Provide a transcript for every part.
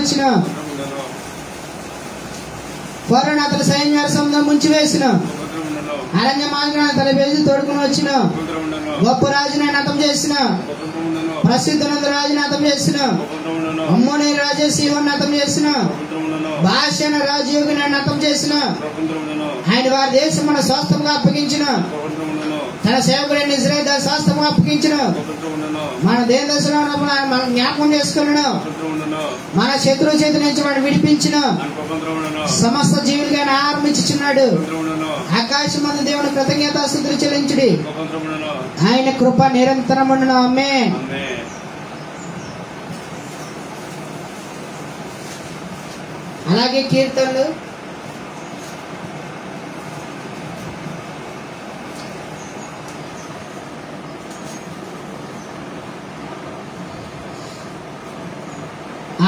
వచ్చిన ఫరోను అతని సైన్యాల సముద్రం ముంచివేసిన అరణ్య మార్గాన్ని తన బెదిరి తోడుకుని వచ్చిన గొప్ప రాజుని నతం చేసిన ప్రసిద్ధ రాజుని నతం చేసిన అమ్మోని రాజు సీహోను నతం చేసిన భాషణ రాజయోగిని నతం చేసిన ఆయన వారి దేశం మన స్వాస్థంగా అప్పగించిన తన సేవకుడైన ఇశ్రాయేలు దాని స్వాస్థంగా అప్పగించిన మన దేని దశలో మన జ్ఞాపకం చేసుకున్నాను మన శత్రువు చేతి నుంచి మనం విడిపించిన సమస్త జీవులుగా ఆహారం ఇచ్చిచున్నాడు ఆకాశం మందు దేవుని కృతజ్ఞతాస్తుతులు చెల్లించుడి ఆయన కృప నిరంతరం ఉండును ఆమేన్. అలాగే కీర్తనలు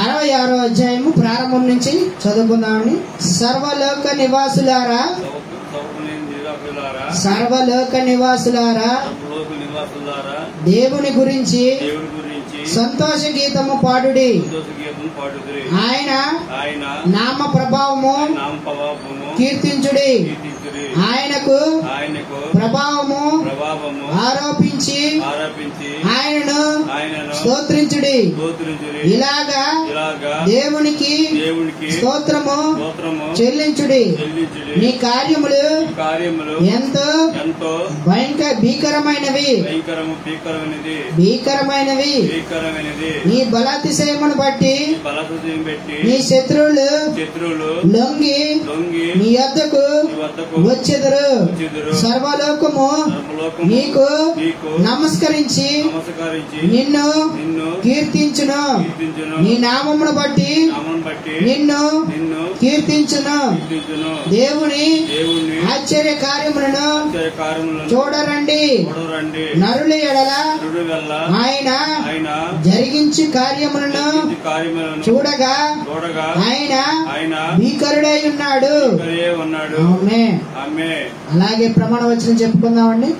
66వ అధ్యాయము ప్రారంభం నుంచి చదువుకుందామని. సర్వలోక నివాసులారా సర్వలోక నివాసులారా దేవుని గురించి సంతోష గీతము పాడుడి. ఆయన నామ ప్రభావము కీర్తించుడి. ఆయనకు ప్రభావము ఆరోపించి ఆయనను స్తోత్రించుడి. ఇలాగా దేవునికి స్తోత్రము చెల్లించుడి. నీ కార్యములు ఎంతో భీకరమైనవి నీ బలాతిశయమును బట్టి నీ శత్రువులు లొంగి నీ యొద్దకు వచ్చెదరు. సర్వలోకము నీకు నమస్కరించి నిన్ను కీర్తించును. నీ నామమును బట్టి నిన్ను కీర్తించును. దేవుని ఆశ్చర్య కార్యములను చూడరండి. నరుల ఎడల ఆయన జరిగించి కార్యములను చూడగా ఆయన భీకరుడై ఉన్నాడు. అలాగే ప్రమాణ వచనం చెప్పుకుందామండి.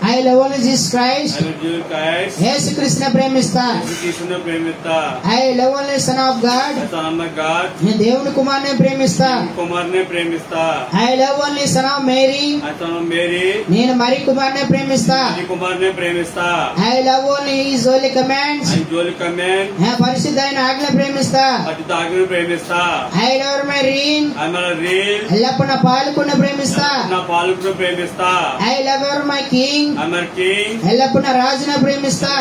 I love only Jesus Christ. యేసుక్రీస్తుని ప్రేమిస్తా. I love only Son of God. నేను దేవుని కుమారుని ప్రేమిస్తా. I love only Son of Mary. నేను మరి కుమారుని ప్రేమిస్తా. I love only His holy commands. పరిశుద్ధ అయిన ఆజ్ఞ ప్రేమిస్తా. I love my reign. ఎల్లప్పుడూ నా పాలకుని ప్రేమిస్తా. I love my king. ఎల్లప్పుడూ నా రాజుని ప్రేమిస్తా.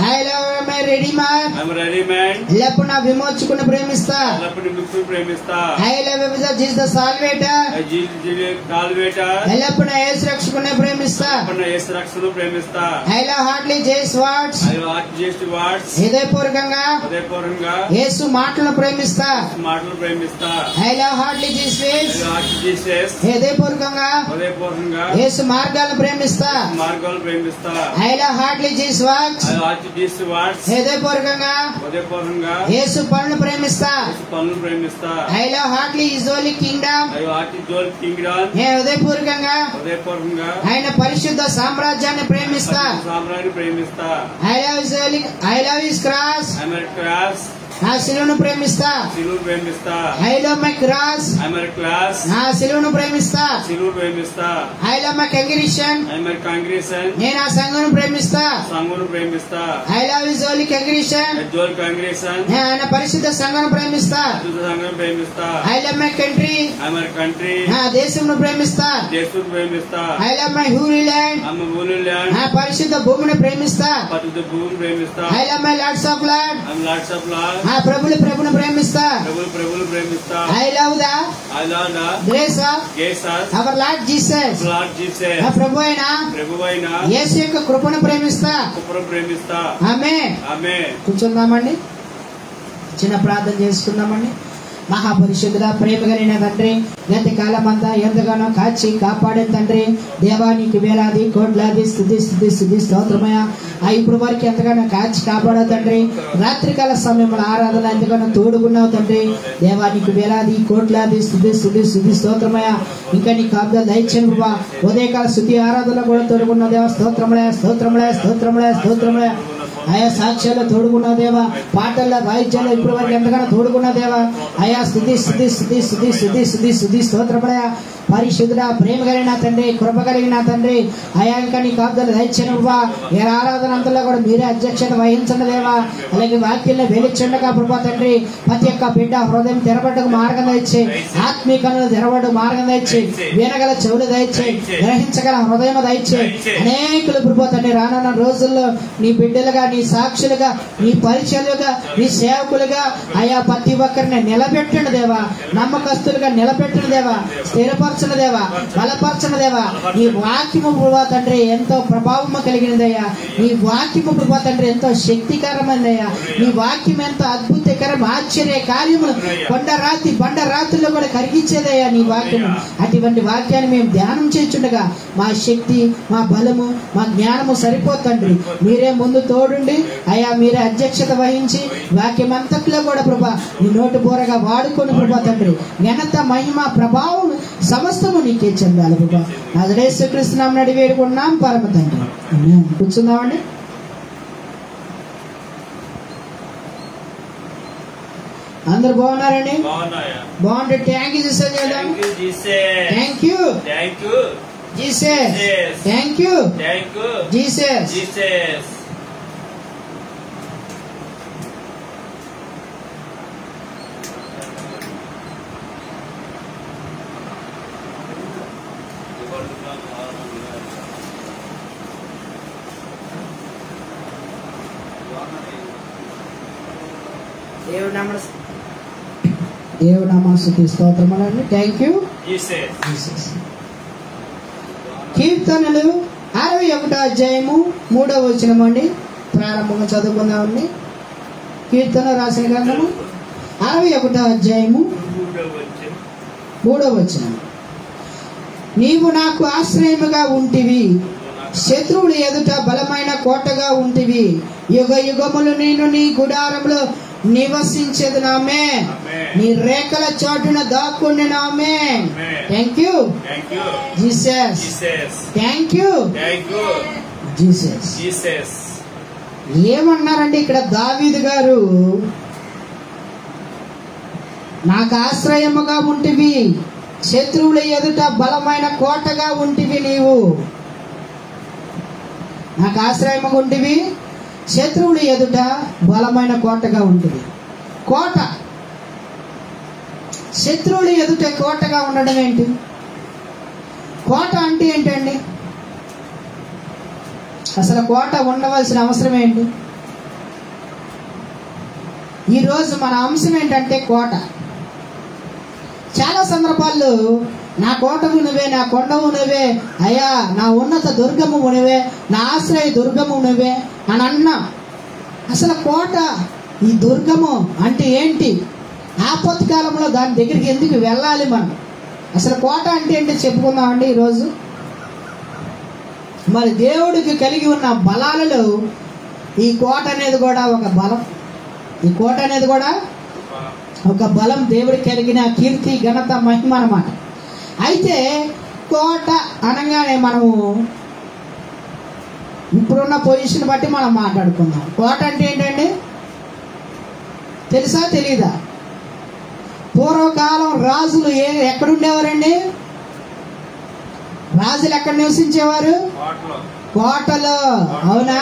I love my redeemer. ఎల్లప్పుడూ నా విమోచకుని ప్రేమిస్తా. I love Jesus the salvator. ఎల్లప్పుడూ నా యేసు రక్షకుని ప్రేమిస్తా. I love heartily Jesus words. హృదయపూర్వకంగా యేసు మాటలను ప్రేమిస్తా. I love heartly Jesus ways. హృదయపూర్వకంగా యేసు మార్గాలను ప్రేమిస్తా. I love heartily Jesus works. హృదయపూర్వకంగా యేసు పనులను ప్రేమిస్తా. I love heartily His holy kingdom. హృదయపూర్వకంగా ఆయన పరిశుద్ధ సామ్రాజ్యాన్ని ప్రేమిస్తా. I love His cross. నా శిలువను ప్రేమిస్తా. I love my cross. నా శిలువను ప్రేమిస్తా. I love my congregation. నేను ఆ సంఘమును ప్రేమిస్తా. I love His holy congregation. ఆయన పరిశుద్ధ సంఘమును ప్రేమిస్తా. I love my country. నా దేశమును ప్రేమిస్తా. I love my holy land. నా పరిశుద్ధ భూమిని ప్రేమిస్తా. I love my lords of Lord. ఆ ప్రభువును ప్రేమిస్తా. I love the grace of our Lord Jesus. ఆ ప్రభు అయిన యేసు యొక్క కృపను ప్రేమిస్తా. ఆమేన్. కూర్చుందామండి, చిన్న ప్రార్థన చేసుకుందామండి. మహాపరిశుద్ధుడా, ప్రేమ కలిగిన తండ్రి, గత కాలం అంతా ఎంతగానో కాచి కాపాడిన తండ్రి, దేవానికి వేలాది కోట్లాది స్తుతి స్తోత్రమయ. ఇప్పుడు వరకు ఎంతగానో కాచి కాపాడో తండ్రి. రాత్రికాల సమయంలో ఆరాధన ఎంతగానో తోడుకున్నావు తండ్రి. దేవానికి వేలాది కోట్లాది స్తుతి స్తోత్రమయ. ఇంకా నీ కాపుదల దయచేయండి బాబా. ఉదయకాల స్తుతి ఆరాధన కూడా తోడుకున్న దేవ స్తోత్రములే. ఆయా సాక్ష్యాల్లో తోడుకున్న దేవా, పాటల్లో వాయిద్యాల్లో ఇప్పటి వరకు ఎంతగానో తోడుకున్న దేవా, ఆయా స్థుతి స్థుతి స్థుతి స్థుతి స్థుతి స్థుతి స్థుతి స్తోత్రపడయా. పరిశుద్ధుడ, ప్రేమ కలిగిన తండ్రి, కృప కలిగిన తండ్రి, అయా ఇంకా నీ కాపుదలు దయచేయనువ్వా. ఏ ఆరాధన అంతలో కూడా మీరే అధ్యక్షత వహించండి దేవా. అలాగే వాక్యాల్లో వెలిచండగా ప్రభా తండ్రి, ప్రతి ఒక్క బిడ్డ హృదయం తెరబడ్డకు మార్గం దయచే, ఆత్మీకను తెరబడ్డకు మార్గం దయచే, వినగల చెవులు దయచే, గ్రహించగల హృదయం దయచే. అనేకులు ప్రభా తండ్రి రానున్న రోజుల్లో నీ బిడ్డలుగా, నీ సాక్షులుగా, నీ పరిచయులుగా, నీ సేవకులుగా అయా ప్రతి ఒక్కరిని నిలబెట్టండి దేవా. నమ్మకస్తులుగా నిలబెట్టండి దేవా. స్థిరపరచండి దేవా, బలపరచండి దేవా. నీ వాక్యము ప్రభా తండ్రి ఎంతో ప్రభావము కలిగినదయ్యా. నీ వాక్యము ప్రభా తండ్రి ఎంతో శక్తికరమైనదయ్యా. నీ వాక్యం ఎంతో అద్భుతకరం, ఆశ్చర్య కార్యములు బండ రాత్రుల్లో కూడా కరిగించేదయ్యా నీ వాక్యము. అటువంటి వాక్యాన్ని మేము ధ్యానం చేస్తుండగా మా శక్తి, మా బలము, మా జ్ఞానము సరిపోతండ్రి. మీరే ముందు తోడుండి అయ్యా, మీరే అధ్యక్షత వహించి వాక్యం అంతట్లో కూడా ప్రభా నీ నోటి బోరగా వాడుకొని ప్రభా తండ్రి ఘనత, మహిమ, ప్రభావం సమస్తము నీకే చెందాలి ప్రభా. యేసుక్రీస్తు నామమున అడిగి వేడుకుంటున్నాం పరమ తండ్రి. ఆమేన్. కూర్చుందామండి. అందరు బాగున్నారండి? బాగుంటే థ్యాంక్ యూ జీసస్ చేద్దాం. Thank you Jesus, thank you Jesus. దేవుడు నామమునకు స్తోత్రములండి. Thank you Jesus. కీర్తనలు 61వ అధ్యాయము 3వ వచనం అండి. ప్రారంభంగా చదువుకుందామండి. కీర్తన రాసిన గ్రంథము 61వ అధ్యాయము 3వ వచనం. నీవు నాకు ఆశ్రయముగా ఉంటివి, శత్రువుల ఎదుట బలమైన కోటగా ఉంటివి. యుగ యుగములు నేను నీ గుడారంలో నివసించేది నామే, నీ రేఖల చాటున దాక్కుని నామే. Thank you Jesus, thank you Jesus. ఏమన్నారండి ఇక్కడ దావీదు గారు? నాకు ఆశ్రయముగా ఉంటివి, శత్రువుల ఎదుట బలమైన కోటగా ఉంటివి. నీవు నాకు ఆశ్రయముగా ఉంటివి, శత్రువుల ఎదుట బలమైన కోటగా ఉంటుంది. కోట, శత్రువుల ఎదుట కోటగా ఉండడం ఏంటి? కోట అంటే ఏంటండి? అసలు కోట ఉండవలసిన అవసరం ఏంటి? ఈరోజు మన అంశం ఏంటంటే కోట. చాలా సందర్భాల్లో నా కోటము నువ్వే, నా కొండము నువ్వే, అయ్యా నా ఉన్నత దుర్గము నువ్వే, నా ఆశ్రయ దుర్గము నువ్వే అని అన్నా. అసలు కోట, ఈ దుర్గము అంటే ఏంటి? ఆపత్కాలంలో దాని దగ్గరికి ఎందుకు వెళ్ళాలి మనం? అసలు కోట అంటే ఏంటి చెప్పుకుందామండి ఈరోజు. మరి దేవుడికి కలిగి ఉన్న బలాలలో ఈ కోట అనేది కూడా ఒక బలం. ఈ కోట అనేది కూడా ఒక బలం, దేవుడికి కలిగిన కీర్తి, ఘనత, మహిమ అన్నమాట. అయితే కోట అనగానే మనము ఇప్పుడున్న పొజిషన్ బట్టి మనం మాట్లాడుకుందాం. కోట అంటే ఏంటండి? తెలుసా తెలీదా? పూర్వకాలం రాజులు ఎక్కడుండేవారండి? రాజులు ఎక్కడ నివసించేవారు? కోటలో. అవునా?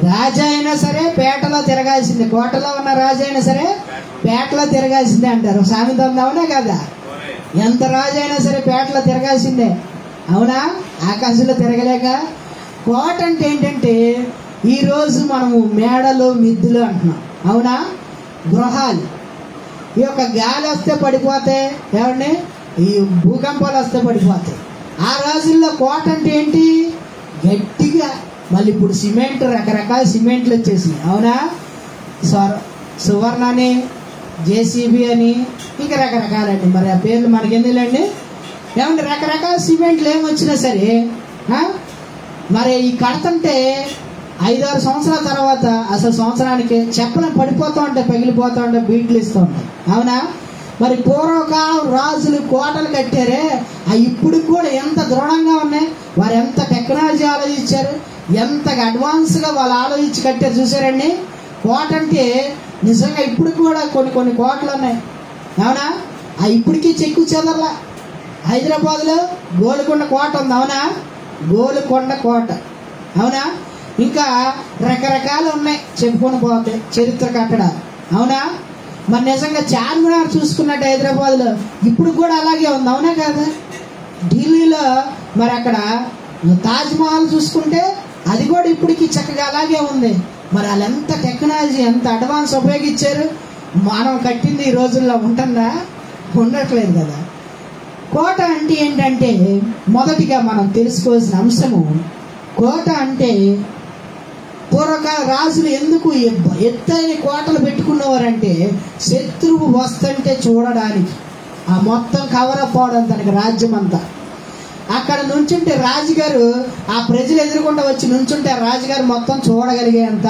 రాజు అయినా సరే పేటలో తిరగాల్సిందే. కోటలో ఉన్న రాజు అయినా సరే పేటలో తిరగాల్సిందే అంటారు. సామెత ఉంది, అవునా కదా? ఎంత రాజు అయినా సరే పేటలో తిరగాల్సిందే, అవునా? ఆకాశంలో తిరగలేక. కోట అంటే ఏంటంటే ఈరోజు మనము మేడలు, మిద్దులు అంటున్నాం, అవునా? గృహాలు. ఈ యొక్క గాలి వస్తే పడిపోతే, ఏమండి, ఈ భూకంపాలు వస్తే పడిపోతాయి. ఆ రోజుల్లో కోట అంటే ఏంటి? గట్టిగా. మళ్ళీ ఇప్పుడు సిమెంట్, రకరకాల సిమెంట్లు వచ్చేసినాయి, అవునా? సువర్ణ అని, జేసీబీ అని, ఇంకా రకరకాలండి. మరి ఆ పేర్లు మనకెందుకులేండి. ఏమంటే రకరకాల సిమెంట్లు ఏమొచ్చినా సరే మరి ఈ కడతంటే 5-6 సంవత్సరాల తర్వాత అసలు సంవత్సరానికి చెప్పలు పడిపోతూ ఉంటాయి, పగిలిపోతూ ఉంటాయి, బీట్లు ఇస్తూ ఉంటాయి, అవునా? మరి పూర్వకాలం రాజులు కోటలు కట్టారే, అవి ఇప్పుడు కూడా ఎంత దృఢంగా ఉన్నాయి. వారు ఎంత టెక్నాలజీ ఆలోచించారు, ఎంతగా అడ్వాన్స్ గా వాళ్ళు ఆలోచించి కట్టారు చూసారండి. కోట అంటే నిజంగా ఇప్పుడు కూడా కొన్ని కోటలు ఉన్నాయి. అవునా? ఆ ఇప్పటికీ చెక్కు చెదరలా. హైదరాబాద్ లో గోల్కొండ కోట ఉంది. అవునా? గోల్కొండ కోట. అవునా? ఇంకా రకరకాలు ఉన్నాయి చెప్పుకొని పోతే చరిత్ర కట్టడాలు. అవునా? మరి నిజంగా చార్మినార్ చూసుకున్నట్టు హైదరాబాద్ లో ఇప్పుడు కూడా అలాగే ఉంది. అవునా కాదా? ఢిల్లీలో మరి అక్కడ తాజ్ మహల్ చూసుకుంటే అది కూడా ఇప్పటికి చక్కగా అలాగే ఉంది. మరి వాళ్ళు ఎంత టెక్నాలజీ, ఎంత అడ్వాన్స్ ఉపయోగించారు. మనం కట్టింది ఈ రోజుల్లో ఉంటుందా? ఉండట్లేదు కదా. కోట అంటే ఏంటంటే మొదటిగా మనం తెలుసుకోవాల్సిన అంశము, కోట అంటే పూర్వకాల రాజులు ఎందుకు ఎత్తైన కోటలు పెట్టుకున్నవారంటే శత్రువు వస్తుంటే చూడడానికి, ఆ మొత్తం కవరప్ అవడం తనకి రాజ్యం అంతా. అక్కడ నుంచుంటే రాజుగారు ఆ ప్రజలు ఎదురుకుండా వచ్చి నుంచుంటే ఆ రాజుగారు మొత్తం చూడగలిగేంత,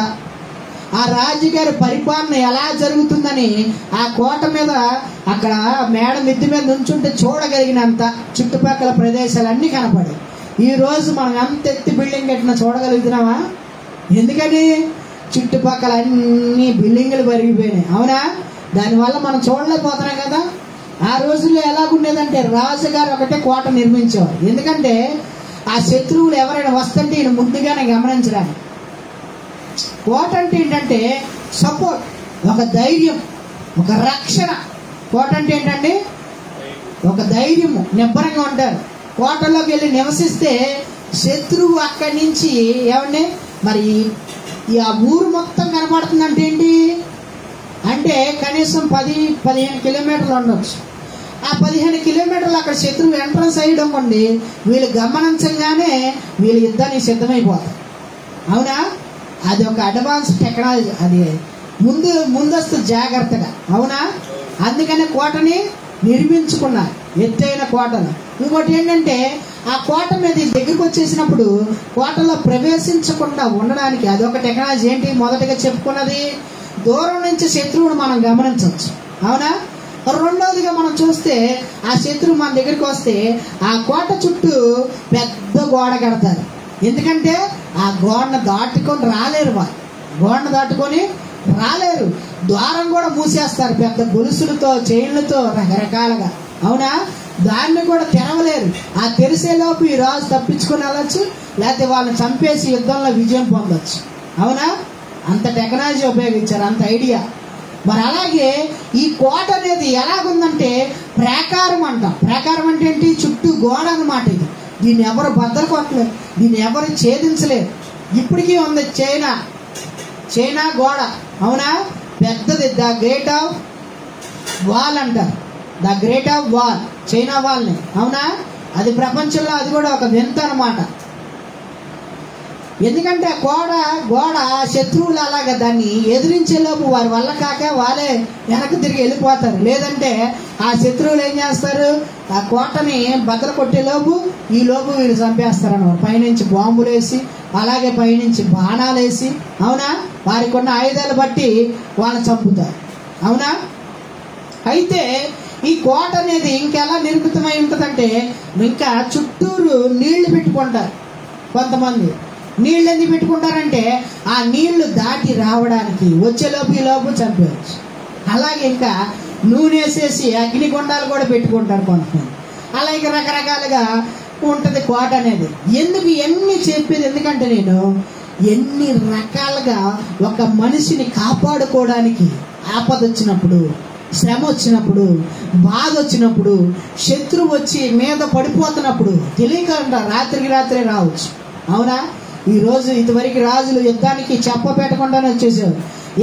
ఆ రాజుగారి పరిపాలన ఎలా జరుగుతుందని ఆ కోట మీద అక్కడ మేడ మిద్ది మీద నుంచుంటే చూడగలిగినంత చుట్టుపక్కల ప్రదేశాలన్నీ కనపడాయి. ఈ రోజు మనం ఎంత ఎత్తి బిల్డింగ్ కట్టినా చూడగలుగుతున్నామా? ఎందుకని? చుట్టుపక్కల అన్ని బిల్డింగులు పెరిగిపోయినాయి. అవునా? దానివల్ల మనం చూడలేకపోతున్నాం కదా. ఆ రోజుల్లో ఎలాగుండేదంటే రాజుగారు ఒకటే కోట నిర్మించేవారు. ఎందుకంటే ఆ శత్రువులు ఎవరైనా వస్తుంటే ఈయన ముందుగానే గమనించడానికి. కోట అంటే ఏంటంటే సపోర్ట్, ఒక ధైర్యం, ఒక రక్షణ. కోట అంటే ఏంటంటే ఒక ధైర్యము, నిబ్బరంగా ఉంటారు. కోటలోకి వెళ్ళి నివసిస్తే శత్రువు అక్కడి నుంచి ఏమండి మరి ఆ ఊరు మొత్తం కనపడుతుందంటే ఏంటి అంటే కనీసం 10-15 కిలోమీటర్లు ఉండొచ్చు. ఆ 15 కిలోమీటర్లు అక్కడ శత్రువు ఎంట్రన్స్ అయ్యడం కొండి వీళ్ళు గమనించగానే వీళ్ళు యుద్ధానికి సిద్ధమైపోతారు. అవునా? అది ఒక అడ్వాన్స్ టెక్నాలజీ, అది ముందస్తు జాగ్రత్తగా. అవునా? అందుకనే కోటని నిర్మించుకున్నారు, ఎత్తైన కోటలు. ఇంకోటి ఏంటంటే ఆ కోట మీద దగ్గరికి వచ్చేసినప్పుడు కోటలో ప్రవేశించకుండా ఉండడానికి అదొక టెక్నాలజీ. ఏంటి? మొదటగా చెప్పుకున్నది దూరం నుంచి శత్రువును మనం గమనించవచ్చు. అవునా? రెండవదిగా మనం చూస్తే ఆ శత్రువు మన దగ్గరికి వస్తే ఆ కోట చుట్టూ పెద్ద గోడ కడతారు. ఎందుకంటే ఆ గోడను దాటుకొని రాలేరు, వాళ్ళు గోడను దాటుకొని రాలేరు. ద్వారం కూడా మూసేస్తారు పెద్ద గొలుసులతో, చైన్లతో, రకరకాలుగా. అవునా? దాన్ని కూడా తెరవలేరు. ఆ తెరిసేలోపు ఈ రాజు తప్పించుకొని వెళ్ళొచ్చు, లేకపోతే వాళ్ళని చంపేసి యుద్ధంలో విజయం పొందొచ్చు. అవునా? అంత టెక్నాలజీ ఉపయోగించారు, అంత ఐడియా. మరి అలాగే ఈ కోట అనేది ఎలాగుందంటే ప్రాకారం అంటాం. ప్రాకారం అంటే ఏంటి? చుట్టూ గోడ అన్నమాట. ఇది దీన్ని ఎవరు బద్దలు కొట్టలేరు, దీన్ని ఎవరు ఛేదించలేరు. ఇప్పటికీ ఉంది చైనా గోడ. అవునా? పెద్దది, ద గ్రేట్ ఆఫ్ వాల్ అంటారు. The great of wall, China వాల్ని. అవునా? అది ప్రపంచంలో అది కూడా ఒక వింత అన్నమాట. ఎందుకంటే గోడ శత్రువులు అలాగా దాన్ని ఎదిరించేలోపు వారి వల్ల కాక వాళ్ళే వెనక్కి తిరిగి వెళ్ళిపోతారు. లేదంటే ఆ శత్రువులు ఏం చేస్తారు? ఆ కోటని బద్దలు కొట్టేలోపు ఈ లోపు వీళ్ళు చంపేస్తారు అన్నమాట. పైనుంచి బాంబులు వేసి, అలాగే పైనుంచి బాణాలు వేసి. అవునా? వారికి ఉన్న ఆయుధాలు బట్టి వాళ్ళని చంపుతారు. అవునా? అయితే ఈ కోట అనేది ఇంకెలా నిర్మితమై ఉంటుందంటే ఇంకా చుట్టూరు నీళ్లు పెట్టుకుంటారు. కొంతమంది నీళ్ళు ఎందుకు పెట్టుకుంటారంటే ఆ నీళ్లు దాటి రావడానికి, వచ్చేలోపు ఈ లోపు చంపేయచ్చు. అలాగే ఇంకా నూనె వేసేసి అగ్నిగుండాలు కూడా పెట్టుకుంటారు కొంతమంది. అలాగే రకరకాలుగా ఉంటుంది కోట అనేది. ఎందుకు ఎన్ని చెప్పేది? ఎందుకంటే నేను ఎన్ని రకాలుగా ఒక మనిషిని కాపాడుకోవడానికి, ఆపద వచ్చినప్పుడు, శ్రమ వచ్చినప్పుడు, బాధ వచ్చినప్పుడు, శత్రువు వచ్చి మీద పడిపోతున్నప్పుడు తెలియకుండా రాత్రికి రాత్రే రావచ్చు. అవునా? ఈ రోజు ఇదివరకు రాజులు యుద్ధానికి చెప్ప పెట్టకుండానే వచ్చేసారు.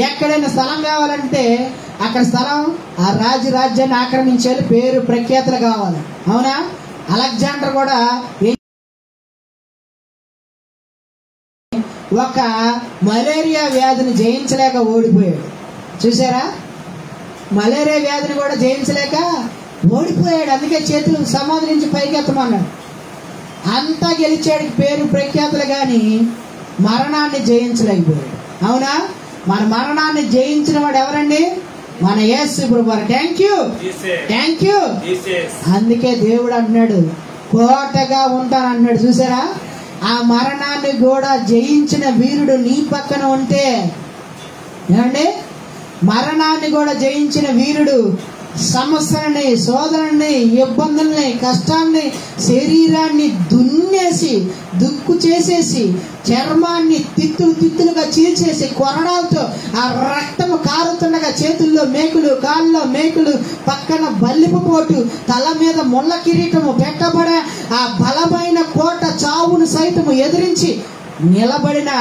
ఎక్కడైనా స్థలం కావాలంటే అక్కడ స్థలం ఆ రాజ్యాన్ని ఆక్రమించాలి, పేరు ప్రఖ్యాతులు కావాలి. అవునా? అలెగ్జాండర్ కూడా ఒక మలేరియా వ్యాధిని జయించలేక ఓడిపోయాడు. చూసారా? మలేరియా వ్యాధిని కూడా జయించలేక ఓడిపోయాడు. అందుకే చేతులు సమాధి నుంచి పైకెత్తమన్నాడు. అంతా గెలిచాడు, పేరు ప్రఖ్యాతులు, కానీ మరణాన్ని జయించలేకపోయాడు. అవునా? మన మరణాన్ని జయించిన వాడు ఎవరండి? మన యేసు ప్రభువారు. Thank you. అందుకే దేవుడు అన్నాడు కోటగా ఉంటానన్నాడు. చూసారా? ఆ మరణాన్ని కూడా జయించిన వీరుడు నీ పక్కన ఉంటే, ఏమండి, మరణాన్ని కూడా జయించిన వీరుడు సమస్యలని, శోధనని, ఇబ్బందుల్ని, కష్టాన్ని, శరీరాన్ని దున్నేసి దుక్కు చేసేసి చర్మాన్ని తిత్తులుగా చీల్చేసి కొరడాలతో ఆ రక్తము కారుతుండగా చేతుల్లో మేకులు, కాళ్ళలో మేకులు, పక్కన బల్లిపు పోటు, తల మీద ముళ్ళ కిరీటము పెట్టబడే ఆ బలమైన కోట చావును సైతము ఎదిరించి నిలబడిన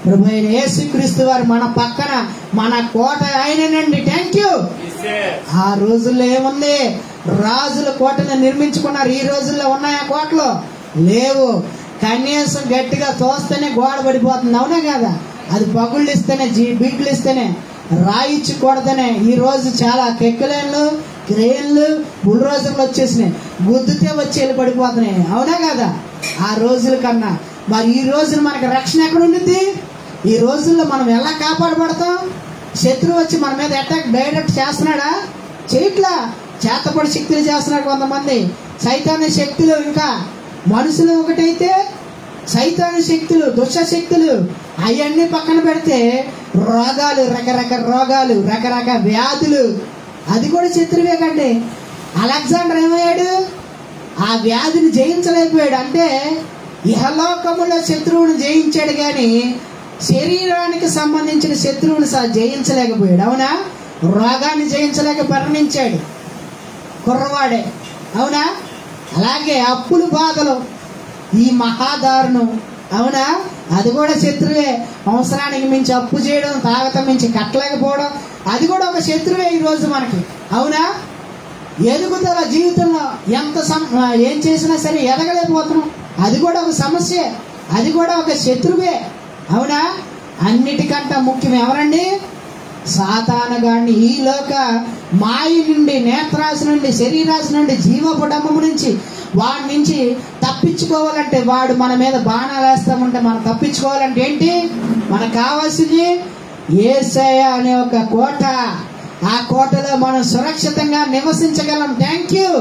ప్రభువైన యేసుక్రీస్తు వారు మన పక్కన, మన కోట ఆయనండి. Thank you. ఆ రోజుల్లో ఏముంది? రాజుల కోటను నిర్మించుకున్నారు. ఈ రోజుల్లో ఉన్నాయా కోటలు? లేవు. కనీసం గట్టిగా తోస్తేనే గోడ పడిపోతుంది, అవునా కదా? అది పగుళ్ళు ఇస్తేనే, బీట్లు ఇస్తేనే, రాయిచ్చి కొడతనే ఈ రోజు చాలా కెక్కులేన్లు, క్రేన్లు, బుల్రోజర్లు వచ్చేసినాయి, గుద్దుతే వచ్చి వెళ్ళి పడిపోతున్నాయి, అవునా కదా? ఆ రోజుల కన్నా మరి ఈ రోజులు మనకి రక్షణ ఎక్కడ ఉంటుంది? ఈ రోజుల్లో మనం ఎలా కాపాడబడతాం? శత్రువు వచ్చి మన మీద అటాక్ డైరెక్ట్ చేస్తున్నాడా? చేయట్లా. చేతపడి శక్తులు చేస్తున్నాడు కొంతమంది. సైతాను శక్తులు, ఇంకా మనుషులు ఒకటైతే సైతాను శక్తులు, దుష్ట శక్తులు, అవన్నీ పక్కన పెడితే రోగాలు, రకరకాల రోగాలు, రకరకాల వ్యాధులు, అది కూడా శత్రువే కండి. అలెగ్జాండర్ ఏమయ్యాడు? ఆ వ్యాధిని జయించలేకపోయాడు. అంటే ఇహలోకములో శత్రువును జయించాడు కానీ శరీరానికి సంబంధించిన శత్రువును జయించలేకపోయాడు, అవునా? రోగాన్ని జయించలేక మరణించాడు కుర్రవాడే, అవునా? అలాగే అప్పులు, బాధలు, ఈ మహాదారుణం, అవునా? అది కూడా శత్రువే. అవసరానికి మించి అప్పు చేయడం, తాగతం మించి కట్టలేకపోవడం, అది కూడా ఒక శత్రువే ఈ రోజు మనకి, అవునా? ఎదుగుదల జీవితంలో ఎంత ఏం చేసినా సరే ఎదగలేకపోతున్నాం, అది కూడా ఒక సమస్య, అది కూడా ఒక శత్రువే, అవునా? అన్నిటికంటే ముఖ్యం ఎవరండి? సాతానుగాడిని. ఈ లోక మాయ నుండి, నేత్రాశ నుండి, శరీరాశ నుండి, జీవపుడమ్ము నుంచి, వాడి నుంచి తప్పించుకోవాలంటే, వాడు మన మీద బాణాలు వేస్తామంటే మనం తప్పించుకోవాలంటే ఏంటి? మనకు కావాల్సింది యేసయ్య అనే ఒక కోట. ఆ కోటలో మనం సురక్షితంగా నివసించగలం. Thank you.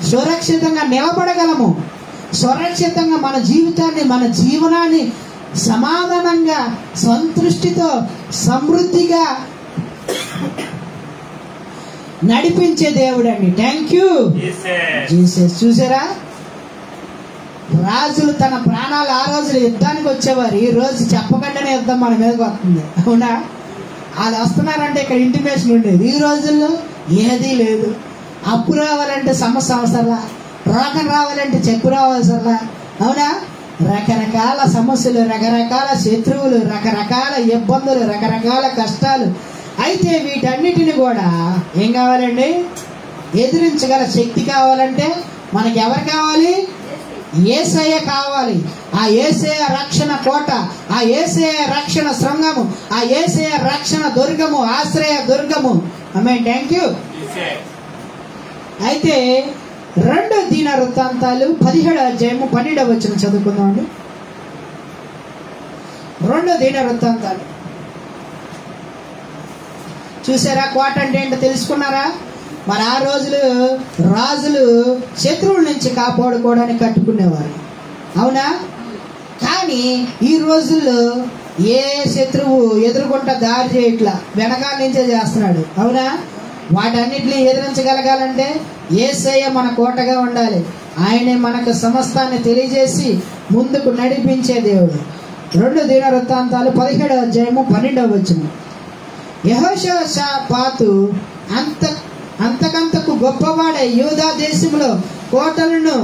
సురక్షితంగా నిలబడగలము. సురక్షితంగా మన జీవితాన్ని, మన జీవనాన్ని సమాధానంగా, సంతృష్టితో, సమృద్ధిగా నడిపించే దేవుడు అండి. Thank you Jesus. చూసారా, రాజులు తన ప్రాణాలు ఆ రోజులు యుద్ధానికి వచ్చేవారు. ఈ రోజు చెప్పకుండానే యుద్ధం మన మీదకి వస్తుంది, అవునా? వాళ్ళు వస్తున్నారంటే ఇక్కడ ఇంటిమేషన్ ఉండేది. ఈ రోజుల్లో ఏదీ లేదు. అప్పు రావాలంటే సమస్య అవసరంలా, రోగం రావాలంటే చెప్పు రావాల్సరా, అవునా? రకరకాల సమస్యలు, రకరకాల శత్రువులు, రకరకాల ఇబ్బందులు, రకరకాల కష్టాలు. అయితే వీటన్నిటిని కూడా ఏం కావాలండి? ఎదిరించగల శక్తి కావాలంటే మనకి ఎవరు కావాలి? యేసయ్య కావాలి. ఆ యేసయ్య రక్షణ కోట, ఆ యేసయ్య రక్షణ శృంగము, ఆ యేసయ్య రక్షణ దుర్గము, ఆశ్రయ దుర్గము. ఆమేన్. Thank you. అయితే 2 దినవృత్తాంతాలు 17వ అధ్యాయము 12వ వచనం చదువుకుందామండి. 2 దినవృత్తాంతాలు. చూసారా, కోట అంటే ఏంటో తెలుసుకున్నారా? మరి ఆ రోజులు రాజులు శత్రువుల నుంచి కాపాడుకోవడానికి కట్టుకునేవారు, అవునా? కానీ ఈ రోజుల్లో ఏ శత్రువు ఎదురుకుంటా దారి చేయట్లా, వెనకాల నుంచే చేస్తున్నాడు, అవునా? వాటన్నిటిని ఎదిరించగలగాలంటే యేసయ్య మన కోటగా ఉండాలి. ఆయనే మనకు సమస్తాన్ని తెలియజేసి ముందుకు నడిపించే దేవుడు. 2 దినవృత్తాంతాలు 17వ అధ్యాయము 12వ వచనం. యెహోషాపాతు అంతకంతకు గొప్పవాడే యూదా దేశంలో కోటలను,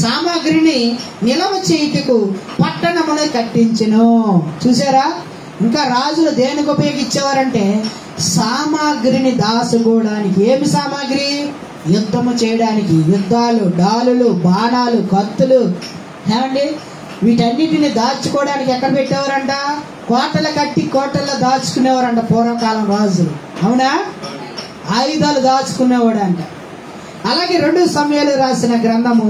సామాగ్రిని నిలవ చేయుటకు పట్టణమును కట్టించెను. చూసారా, ఇంకా రాజులు దేనికి ఉపయోగించేవారంటే సామాగ్రిని దాచుకోవడానికి. ఏమి సామాగ్రి? యుద్ధము చేయడానికి. యుద్ధాలు, డాలులు, బాణాలు, కత్తులు, ఏమండి, వీటన్నిటిని దాచుకోవడానికి ఎక్కడ పెట్టేవారంట? కోటలు కట్టి కోటల్లో దాచుకునేవారంట పూర్వకాలం రాజులు, అవునా? ఆయుధాలు దాచుకునేవాడు అంట. అలాగే 2 సమూయేలు రాసిన గ్రంథము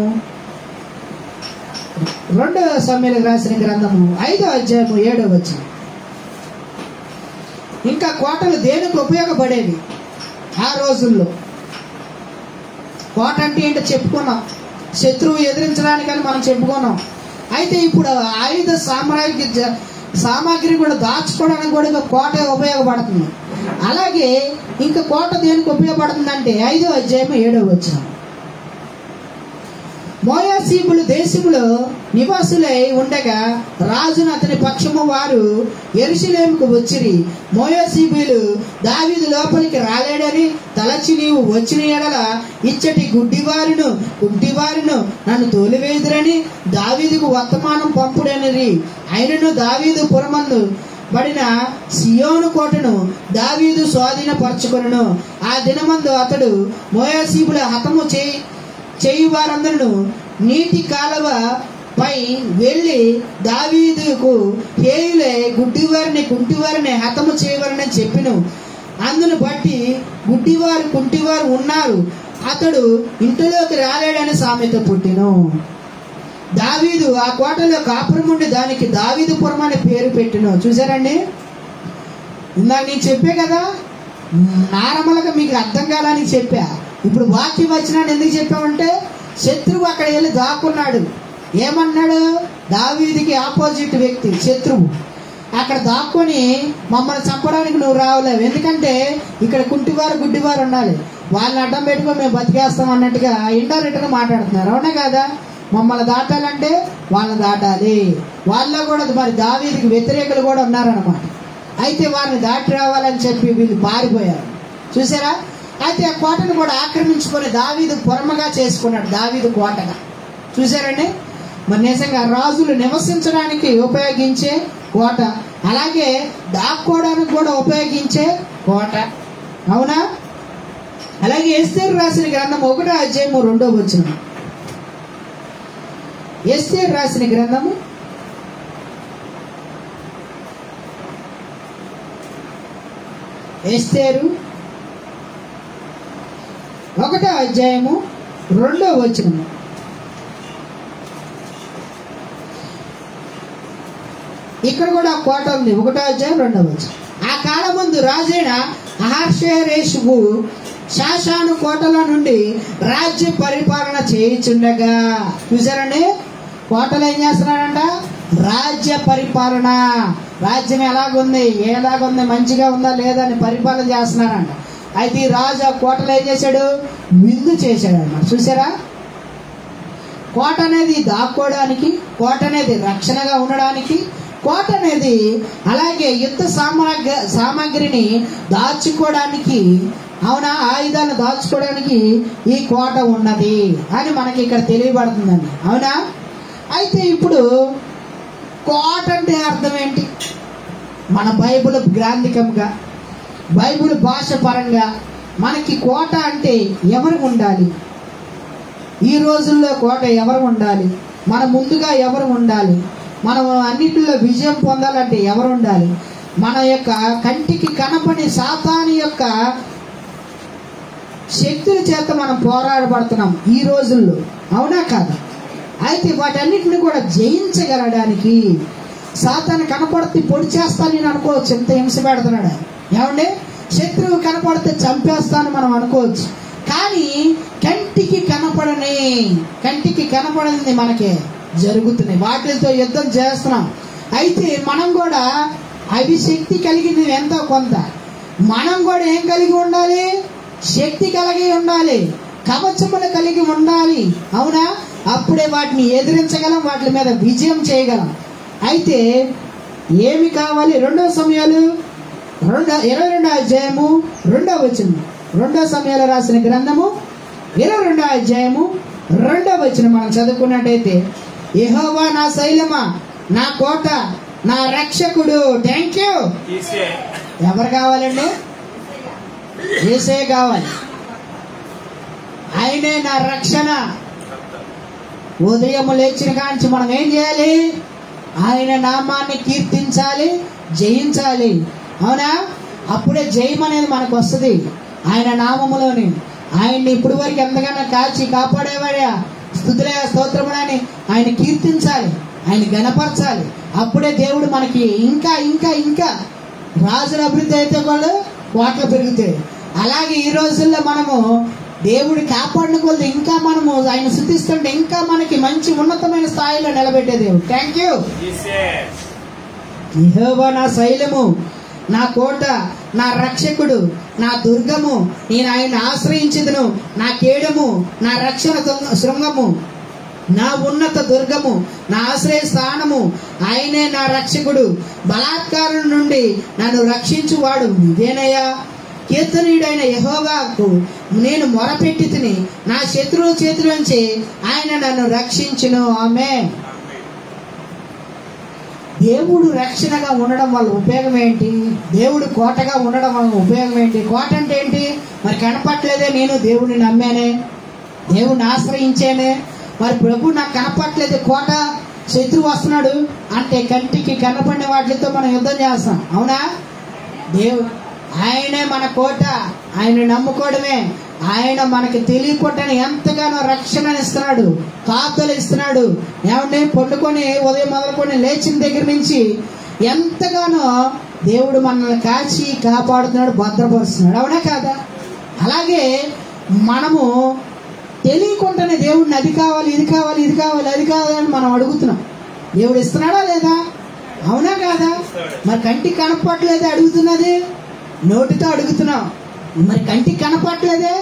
5వ అధ్యాయము 7వ వచనం. ఇంకా కోటలు దేనికి ఉపయోగపడేవి ఆ రోజుల్లో? కోట అంటే ఏంటో చెప్పుకున్నాం. శత్రువు ఎదిరించడానికని మనం చెప్పుకున్నాం. అయితే ఇప్పుడు ఆయుధ సామాగ్రి కూడా దాచుకోవడానికి కూడా కోట ఉపయోగపడుతుంది. అలాగే ఇంకా కోట దేనికి ఉపయోగపడుతుందంటే 5వ అధ్యాయం 7వ వచనం. మోయాసీబులు దేశములో నివాసులై ఉండగా రాజును అతని పక్షము వారు యెరూషలేముకు వచ్చిరి. మోయాసీబులు దావీదు లోపలికి రాలేడని తలచి నీవు వచ్చిన ఎడల ఇచ్చటి గుడ్డివారును కుంటివారును నన్ను తోలివేయుదురని దావీదుకు వర్తమానం పంపుడనిరి. ఆయనను దావీదు పురమందు బడిన సియోను కోటను దావీదు స్వాధీనపరచుకొనును. ఆ దినమందు అతడు మోయాసీబుల హతము చేయు వారందరూ నీటి కాలువ పై వెళ్ళి దావీదుకు హేయులే గుడ్డివారిని కుంటివారిని హతము చేయవారని చెప్పిను. అందును బట్టి గుడ్డివారు కుంటివారు ఉన్నారు, అతడు ఇంటిలోకి రాలేడని సామెత పుట్టిను. దావీదు ఆ కోటలో కాపురం ఉండి దానికి దావీదుపురం అనే పేరు పెట్టిను. చూసారండి, ఇందాక నేను చెప్పే కదా, నార్మల్గా మీకు అర్థం కాలని చెప్పా. ఇప్పుడు వాక్యం వచ్చినాడు ఎందుకు చెప్పామంటే శత్రువు అక్కడ వెళ్ళి దాక్కున్నాడు. ఏమన్నాడు? దావీదుకి ఆపోజిట్ వ్యక్తి శత్రువు అక్కడ దాక్కొని మమ్మల్ని చంపడానికి నువ్వు రావలేవు, ఎందుకంటే ఇక్కడ కుంటివారు గుడ్డివారు ఉండాలి, వాళ్ళని అడ్డం పెట్టుకొని మేము బతికేస్తాం అన్నట్టుగా ఇండైరెక్ట్ గా మాట్లాడుతున్నారు. అవునా కదా? మమ్మల్ని దాటాలంటే వాళ్ళని దాటాలి. వాళ్ళలో కూడా మరి దావీదుకి వ్యతిరేకులు కూడా ఉన్నారన్నమాట. అయితే వారిని దాటి రావాలని చెప్పి వీళ్ళు పారిపోయారు. చూసారా? అయితే ఆ కోటను కూడా ఆక్రమించుకొని దావీదు పురమగా చేసుకున్నాడు, దావీదు కోటగా. చూసారండి, మరి నిజంగా రాజులు నివసించడానికి ఉపయోగించే కోట, అలాగే దాక్కోవడానికి కూడా ఉపయోగించే కోట. అవునా? అలాగే ఎస్తేరు రాసిన గ్రంథం 1వ అధ్యాయం 2వ వచనం. ఎస్తేరు రాసిన గ్రంథము 1వ అధ్యాయము 2వ వచనము. ఇక్కడ కూడా కోట ఉంది. 1వ అధ్యాయం 2వ వచనం. ఆ కాలమందు రాజైన అహర్షేరోషుకు షాషాను కోటలో నుండి రాజ్య పరిపాలన చేయుచుండగా. చూసారండి, కోటలో ఏం చేస్తున్నాడంట? రాజ్య పరిపాలన. రాజ్యం ఎలాగుంది, మంచిగా ఉందా లేదా అని పరిపాలన చేస్తున్నారంట. అయితే ఈ రాజు ఆ కోటలో ఏం చేశాడు? విందు చేశాడు అన్నమాట. చూసారా? కోట అనేది దాక్కోవడానికి, కోట అనేది రక్షణగా ఉండడానికి, కోట అనేది అలాగే యుద్ధ సామాగ్రిని దాచుకోవడానికి, అవునా, ఆయుధాలను దాచుకోవడానికి ఈ కోట ఉన్నది అని మనకి ఇక్కడ తెలియబడుతుందండి. అవునా? అయితే ఇప్పుడు కోట అంటే అర్థం ఏంటి? మన బైబిల్ గ్రాంధికంగా, బైబిల్ భాష పరంగా మనకి కోట అంటే ఎవరు ఉండాలి? ఈ రోజుల్లో కోట ఎవరు ఉండాలి? మన ముందుగా ఎవరు ఉండాలి? మనం అన్నిటిలో విజయం పొందాలంటే ఎవరు ఉండాలి? మన యొక్క కంటికి కనపడి సాతాను యొక్క శక్తుల చేత మనం పోరాడబడుతున్నాం ఈ రోజుల్లో. అవునా కాదా? అయితే వాటన్నిటిని కూడా జయించగలడానికి సాతాను కనపడితే పొడి చేస్తాను నేను అనుకోవచ్చు, ఎంత హింస పెడుతున్నాడు. ఏమండి, శత్రువు కనపడితే చంపేస్తాను మనం అనుకోవచ్చు, కానీ కంటికి కనపడని మనకే జరుగుతున్నాయి, వాటితో యుద్ధం చేస్తున్నాం. అయితే మనం కూడా అవి శక్తి కలిగింది ఎంతో కొంత, మనం కూడా ఏం కలిగి ఉండాలి? శక్తి కలిగి ఉండాలి, కవచములు కలిగి ఉండాలి. అవునా? అప్పుడే వాటిని ఎదిరించగలం, వాటి మీద విజయం చేయగలం. అయితే ఏమి కావాలి? 2 సమయాలు 22వ అధ్యాయము 2వ వచనం. 2 సమయాలు రాసిన గ్రంథము 22వ అధ్యాయము 2వ వచనం మనం చదువుకున్నట్టయితే, యెహోవా నా శైలమా, నా కోట, నా రక్షకుడు. Thank you. ఎవరు కావాలండి? యేసయ్య కావాలి. ఆయనే నా రక్షణ. ఉదయం లేచిన కాంచి మనం ఏం చేయాలి? ఆయన నామాన్ని కీర్తించాలి, జయించాలి. అవునా? అప్పుడే జయం అనేది మనకు వస్తుంది ఆయన నామములోని. ఆయన్ని ఇప్పుడు వరకు ఎంతగానో కాచి కాపాడేవాడా, స్తుతులే స్తోత్రములని ఆయన కీర్తించాలి, ఆయన గణపరచాలి. అప్పుడే దేవుడు మనకి ఇంకా ఇంకా ఇంకా రాజుల అభివృద్ధి అయితే కూడా కోట్లు పెరుగుతాయి. అలాగే ఈ రోజుల్లో మనము దేవుడు కాపాడిన కొద్ది ఇంకా మనము ఆయన స్తుతిస్తుంటే ఇంకా మనకి మంచి ఉన్నతమైన స్థాయిలో నిలబెట్టే దేవుడు. Thank you. యెహోవా నా శైలము, నా కోట, నా రక్షకుడు, నా దుర్గము, నేను ఆయన ఆశ్రయించదును, నా కేడము, నా రక్షణ శృంగము, నా ఉన్నత దుర్గము, నా ఆశ్రయ స్థానము, ఆయనే నా రక్షకుడు, బలాత్కారం నుండి నన్ను రక్షించువాడు ఇదేనయ్యా. కీర్తనీయుడైన యెహోవాకు నేను మొరపెట్టి తిని, నా శత్రువు చేతిలోంచి ఆయన నన్ను రక్షించును. ఆమేన్. దేవుడు రక్షణగా ఉండడం వల్ల ఉపయోగం ఏంటి? దేవుడు కోటగా ఉండడం వల్ల ఉపయోగం ఏంటి? కోట అంటే ఏంటి? మరి కనపట్లేదే, నేను దేవుడిని నమ్మానే, దేవుడిని ఆశ్రయించానే, మరి ప్రభు నాకు కనపట్లేదు, కోట శత్రువు వస్తున్నాడు అంటే కంటికి కనపడిన వాటితో మనం యుద్ధం చేస్తాం. అవునా? దేవుడు ఆయనే మన కోట, ఆయన నమ్ముకోవడమే. ఆయన మనకి తెలియకుండానే ఎంతగానో రక్షణ ఇస్తున్నాడు, కాపుదలు ఇస్తున్నాడు. ఏమంటే పండుకొని ఉదయం మొదలుకొని లేచిన దగ్గర నుంచి ఎంతగానో దేవుడు మనల్ని కాచి కాపాడుతున్నాడు, భద్రపరుస్తున్నాడు. అవునా కాదా? అలాగే మనము తెలియకుండానే దేవుడిని అది కావాలి, ఇది కావాలి, ఇది కావాలి, అది కావాలని మనం అడుగుతున్నాం. దేవుడు ఇస్తున్నాడా లేదా? అవునా కాదా? మరి కంటికి కనపట్లేదే అడుగుతున్నది, నోటితో అడుగుతున్నాం. మరి కంటికి కనపట్లేదే,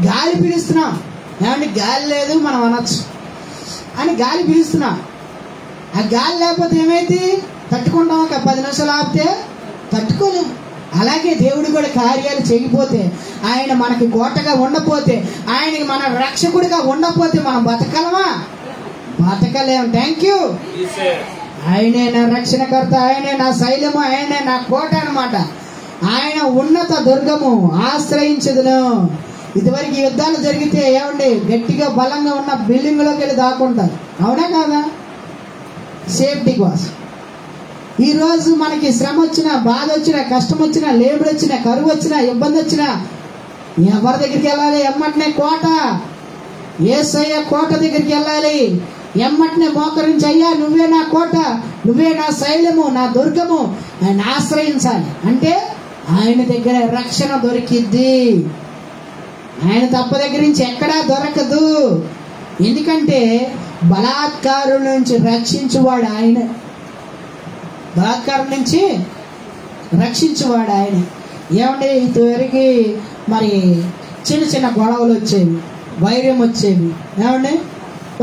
గాలి పీలుస్తున్నాం. ఏమంటే గాలి లేదు మనం అనొచ్చు అని గాలి పీలుస్తున్నాం. ఆ గాలి లేకపోతే ఏమైంది? తట్టుకుంటాం. ఒక 10 నిమిషాలు ఆపితే తట్టుకోలేము. అలాగే దేవుడు కూడా కార్యాలు చేయకపోతే, ఆయన మనకి కోటగా ఉండపోతే, ఆయనకి మన రక్షకుడిగా ఉండపోతే మనం బతకలమా? బతకలేము. Thank you. ఆయనే నా రక్షణకర్త, ఆయనే నా శైలము, ఆయనే నా కోట అన్నమాట. ఆయన ఉన్నత దుర్గము, ఆశ్రయించదును. ఇదివరకు యుద్ధాలు జరిగితే ఏమండి, గట్టిగా బలంగా ఉన్న బిల్డింగ్ లోకి వెళ్ళి దాక్కుంటారు. అవునా కాదా? సేఫ్టీ కోసం. ఈ రోజు మనకి శ్రమ వచ్చినా, బాధ వచ్చినా, కష్టం వచ్చినా, లేబర్ వచ్చినా, కరువు వచ్చినా, ఇబ్బంది వచ్చినా ఎవరి దగ్గరికి వెళ్ళాలి? ఎమ్మటనే కోట, యేసయ్య కోట దగ్గరికి వెళ్ళాలి. ఎమ్మటనే మోకరించి, అయ్యా నువ్వే నా కోట, నువ్వే నా శైలము, నా దుర్గము, ఆయన ఆశ్రయించాలి. అంటే ఆయన దగ్గర రక్షణ దొరికిద్ది. ఆయన తప్ప దగ్గర నుంచి ఎక్కడా దొరకదు. ఎందుకంటే బలాత్కారం నుంచి రక్షించువాడు ఆయన, బలాత్కారం నుంచి రక్షించువాడు ఆయన. ఏమంటే ఇంతవరకు మరి చిన్న చిన్న గొడవలు వచ్చేవి, వైర్యం వచ్చేవి. ఏమండి,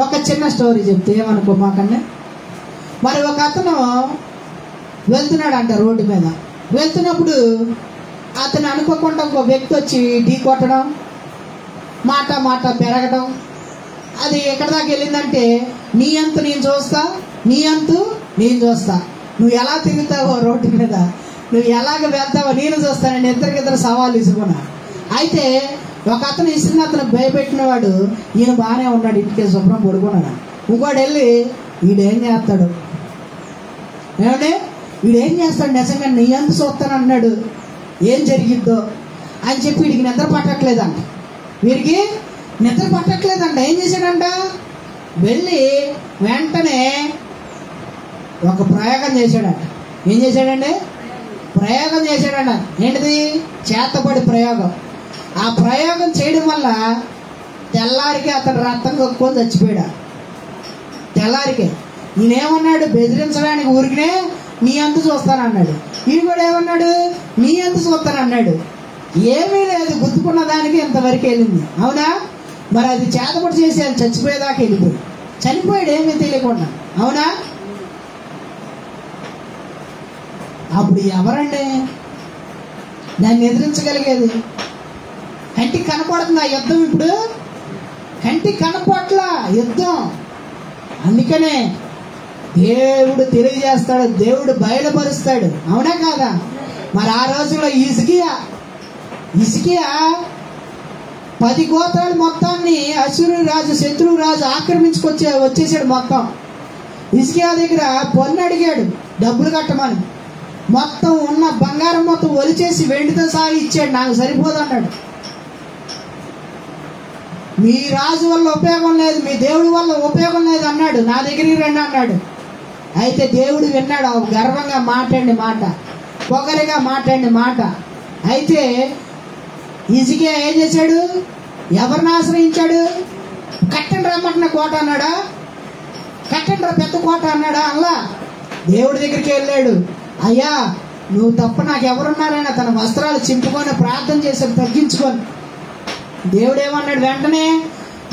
ఒక చిన్న స్టోరీ చెప్తే ఏమనుకో మాకన్నా. మరి ఒక అతను వెళ్తున్నాడు అంట రోడ్డు మీద. వెళ్తున్నప్పుడు అతను అనుకోకుండా ఒక వ్యక్తి వచ్చి ఢీ కొట్టడం, మాట మాట పెరగడం. అది ఎక్కడి దాకా వెళ్ళిందంటే, నీ అంతు నేను చూస్తా, నీ అంతు నేను చూస్తా, నువ్వు ఎలా తిరుగుతావో రోడ్డు మీద, నువ్వు ఎలాగ వెళ్తావో నేను చూస్తానని ఇద్దరికిద్దరు సవాళ్ళు ఇసుకున్నా. అయితే ఒక అతను ఇసిన అతను భయపెట్టిన వాడు, ఈయన బాగానే ఉన్నాడు, ఇంటికి శుభ్రం పడుకున్నాడు. ఇంకోటి వెళ్ళి వీడేం చేస్తాడు, ఏమంటే వీడేం చేస్తాడు, నిజంగా నీ అంత చూస్తాను అన్నాడు, ఏం జరిగిద్దో అని చెప్పి వీడికి నిద్ర పట్టట్లేదంట. వీడికి నిద్ర పట్టట్లేదంట. ఏం చేశాడంట, వెళ్ళి వెంటనే ఒక ప్రయోగం చేశాడంట. ఏం చేశాడండి? ప్రయోగం చేశాడంట. ఏంటిది? చేతబడి ప్రయోగం. ఆ ప్రయోగం చేయడం వల్ల తెల్లారికి అతను రక్తం కొక్కుని చచ్చిపోయాడు. తెల్లారికే నేనేమన్నాడు, బెదిరించడానికి ఊరికినే నీ అంత చూస్తానన్నాడు. ఈయన కూడా ఏమన్నాడు, నీ అంత చూస్తానన్నాడు. ఏమీ లేదు, గుర్తుకున్న దానికి ఇంతవరకు వెళ్ళింది. అవునా? మరి అది చేతబడి చేసి ఆయన చచ్చిపోయేదాకా వెళ్ళిపోయి చనిపోయాడు, ఏమీ తెలియకుండా. అవునా? అప్పుడు ఎవరండి దాన్ని ఎదిరించగలిగేది? కంటికి కనపడుతుంది ఆ యుద్ధం. ఇప్పుడు కంటికి కనపట్ల యుద్ధం. అందుకనే దేవుడు తెలియజేస్తాడు, దేవుడు బయలుపరుస్తాడు. అవునా కాదా? మరి ఆ రోజుల్లో హిజ్కియా 10 గోత్రాలు మొత్తాన్ని అశ్షూరు రాజు, శత్రువు రాజు వచ్చేసాడు మొత్తం. హిజ్కియా దగ్గర పన్ను అడిగాడు, డబ్బులు కట్టమని. మొత్తం ఉన్న బంగారం మొత్తం ఒలిచేసి వెండితో సహా ఇచ్చాడు. నాకు సరిపోదు అన్నాడు. మీ రాజు వల్ల ఉపయోగం లేదు, మీ దేవుడి వల్ల ఉపయోగం లేదు అన్నాడు. నా దగ్గరికి రండి అన్నాడు. అయితే దేవుడు విన్నాడు. గర్వంగా మాట్లాడిన మాట, పొగరిగా మాట్లాడిన మాట. అయితే హిజ్కియా ఏం చేశాడు, ఎవరిని ఆశ్రయించాడు? కట్టండి రమ్మంటున్న కోట అన్నాడా? కట్టండి రా పెద్ద కోట అన్నాడా? అలా దేవుడి దగ్గరికి వెళ్ళాడు. అయ్యా నువ్వు తప్ప నాకు ఎవరున్నారైనా తన వస్త్రాలు చింపుకొని ప్రార్థన చేశాడు, తగ్గించుకొని. దేవుడు ఏమన్నాడు? వెంటనే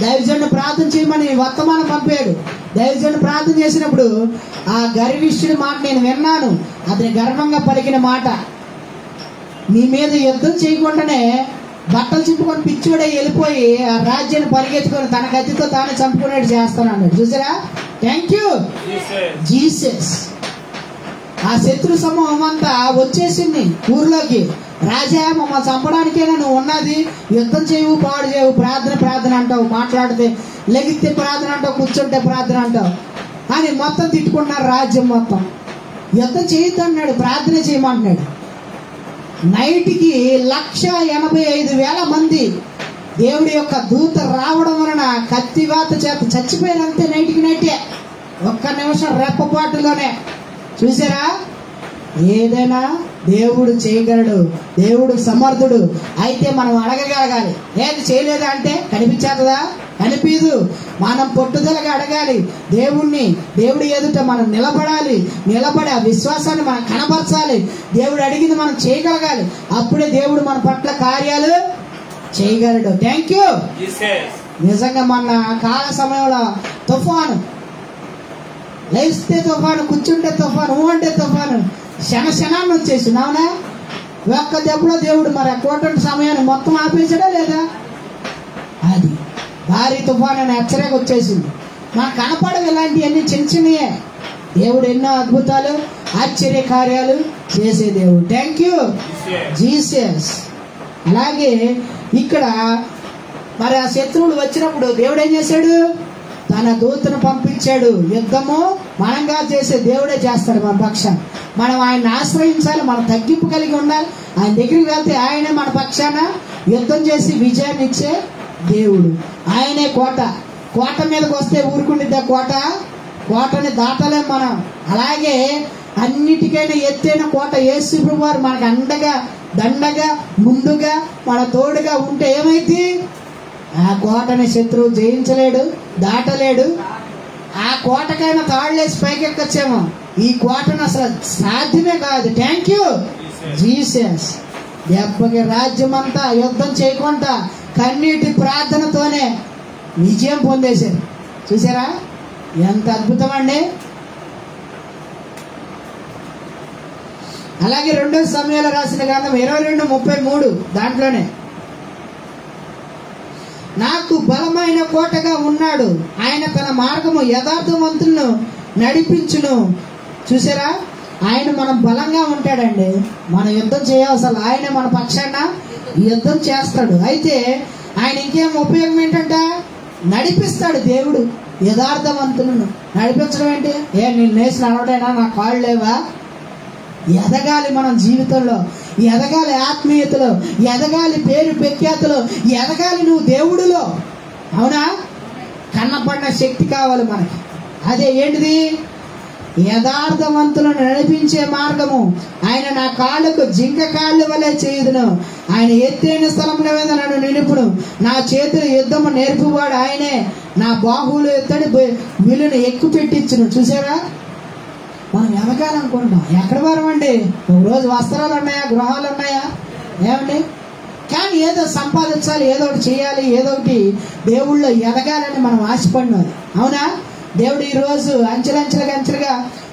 దైవజనుడు ప్రార్థన చేయమని వర్తమానం పంపాడు. దైవజనుడు ప్రార్థన చేసినప్పుడు ఆ గర్విష్ఠుడి మాట నేను విన్నాను. అతని గర్వంగా పలికిన మాట, నీ మీద యుద్ధం చేయకుండానే బట్టలు చింపుకొని పిచ్చోడే వెళ్ళిపోయి ఆ రాజ్యాన్ని పరిగెత్తుకొని తన గతితో తాను చంపుకునేట్టు చేస్తాను అన్నాడు. చూసారా? Thank you Jesus. ఆ శత్రు సమూహం అంతా వచ్చేసింది ఊర్లోకి. రాజా మమ్మల్ని చంపడానికేనా నువ్వు ఉన్నది? యుద్ధం చేయవు, పాడు చేయవు, ప్రార్థన ప్రార్థన అంటావు, మాట్లాడితే లెగిస్తే ప్రార్థన అంటావు, కూర్చుంటే ప్రార్థన అంటావు అని మొత్తం తిట్టుకున్నారు రాజ్యం మొత్తం. యుద్ధం చేయొద్దు అన్నాడు, ప్రార్థన చేయమంటున్నాడు. నైట్కి 185,000 మంది దేవుడి యొక్క దూత రావడం వలన కత్తివాత చేత చచ్చిపోయారంతే. నైట్కి నైటే, ఒక్క నిమిషం రెప్పపాటులోనే. చూసారా? ఏదైనా దేవుడు చేయగలడు, దేవుడు సమర్థుడు. అయితే మనం అడగగలగాలి. ఏది చేయలేదా అంటే కనిపించేదా? కనిపించదు. మనం పట్టుదలగా అడగాలి దేవుణ్ణి. దేవుడి ఎదుట మనం నిలబడాలి. నిలబడి ఆ విశ్వాసాన్ని మనం కనబరచాలి. దేవుడు అడిగింది మనం చేయగలగాలి. అప్పుడే దేవుడు మన పట్ల కార్యాలు చేయగలడు. Thank you. నిజంగా మన కాల సమయంలో తుఫాను, లేస్తే తుఫాను, కూర్చుంటే తుఫాను, అంటే తుఫాను, క్షణాన్ని వచ్చేసింది. అవునా? ఒక్క దెబ్బలో దేవుడు మరి ఆ కోటంటి సమయాన్ని మొత్తం ఆపేసాడా లేదా? అది భారీ తుఫాను అని హెచ్చరిక వచ్చేసింది. మనకు కనపడవు ఇలాంటివన్నీ, చిన్న చిన్నయే. దేవుడు ఎన్నో అద్భుతాలు, ఆశ్చర్య కార్యాలు చేసే దేవుడు. Thank you Jesus. అలాగే ఇక్కడ మరి ఆ శత్రువులు వచ్చినప్పుడు దేవుడు ఏం చేశాడు? తన దూతను పంపించాడు. యుద్ధము మనంగా చేసే దేవుడే చేస్తాడు మన పక్షాన. మనం ఆయన్ని ఆశ్రయించాలి, మనం తగ్గింపు కలిగి ఉండాలి. ఆయన దగ్గరికి వెళ్తే ఆయనే మన పక్షాన యుద్ధం చేసి విజయాన్ని ఇచ్చే దేవుడు. ఆయనే కోట. కోట మీదకి వస్తే ఊరుకుండిద్దా కోట? కోటని దాటలేం మనం. అలాగే అన్నిటికైనా ఎత్తైన కోట యేసు ప్రభువు వారు మనకు అండగా, దండగా, ముందుగా, మన తోడుగా ఉంటే ఏమైంది? ఆ కోటని శత్రువు జయించలేడు, దాటలేడు. ఆ కోటకైనా తాళ్ళేసి పైకెక్కచ్చేమో, ఈ కోటను అసలు సాధ్యమే కాదు. Thank you Jesus. దెబ్బకి రాజ్యం అంతా యుద్ధం చేయకుండా కన్నీటి ప్రార్థనతోనే విజయం పొందేశారు. చూసారా? ఎంత అద్భుతం అండి. అలాగే 2 సమయాలు రాసిన గ్రంథం 22:33 దాంట్లోనే, నాకు బలమైన కోటగా ఉన్నాడు, ఆయన తన మార్గము యథార్థవంతులను నడిపించును. చూసారా? ఆయన మనం బలంగా ఉంటాడండి. మనం యుద్ధం చేయవసలు ఆయన మన పక్షాన యుద్ధం చేస్తాడు. అయితే ఆయన ఇంకేం ఉపయోగం ఏంటంట? నడిపిస్తాడు దేవుడు యథార్థవంతులను. నడిపించడం ఏంటి? నేను నేసి నడవడైనా, నా కాళ్ళు లేవా? ఎదగాలి మనం జీవితంలో, ఎదగాలి ఆత్మీయతలో, ఎదగాలి పేరు ప్రఖ్యాతలో, ఎదగాలి నువ్వు దేవుడిలో. అవునా? కన్నపడిన శక్తి కావాలి మనకి. అదే ఏంటిది? యథార్థవంతులను నడిపించే మార్గము. ఆయన నా కాళ్ళకు జింక కాళ్ళ వలె చేయుదును, ఆయన ఎత్తైన స్థలంలో మీద నన్ను నిలుపును, నా చేతులు యుద్ధము నేర్పువాడు ఆయనే, నా బాహువులు ఎత్తడి విలును ఎక్కువ పెట్టించును. చూసారా? మనం ఎదగాలనుకుంటాం. ఎక్కడ వారమండి? ఒక రోజు వస్త్రాలు ఉన్నాయా, గృహాలు ఉన్నాయా? ఏమండి? కానీ ఏదో సంపాదించాలి, ఏదో ఒకటి చేయాలి, ఏదో ఒకటి దేవుళ్ళో ఎదగాలని మనం ఆశపడినారు. అవునా? దేవుడు ఈరోజు అంచెలంచెలుగా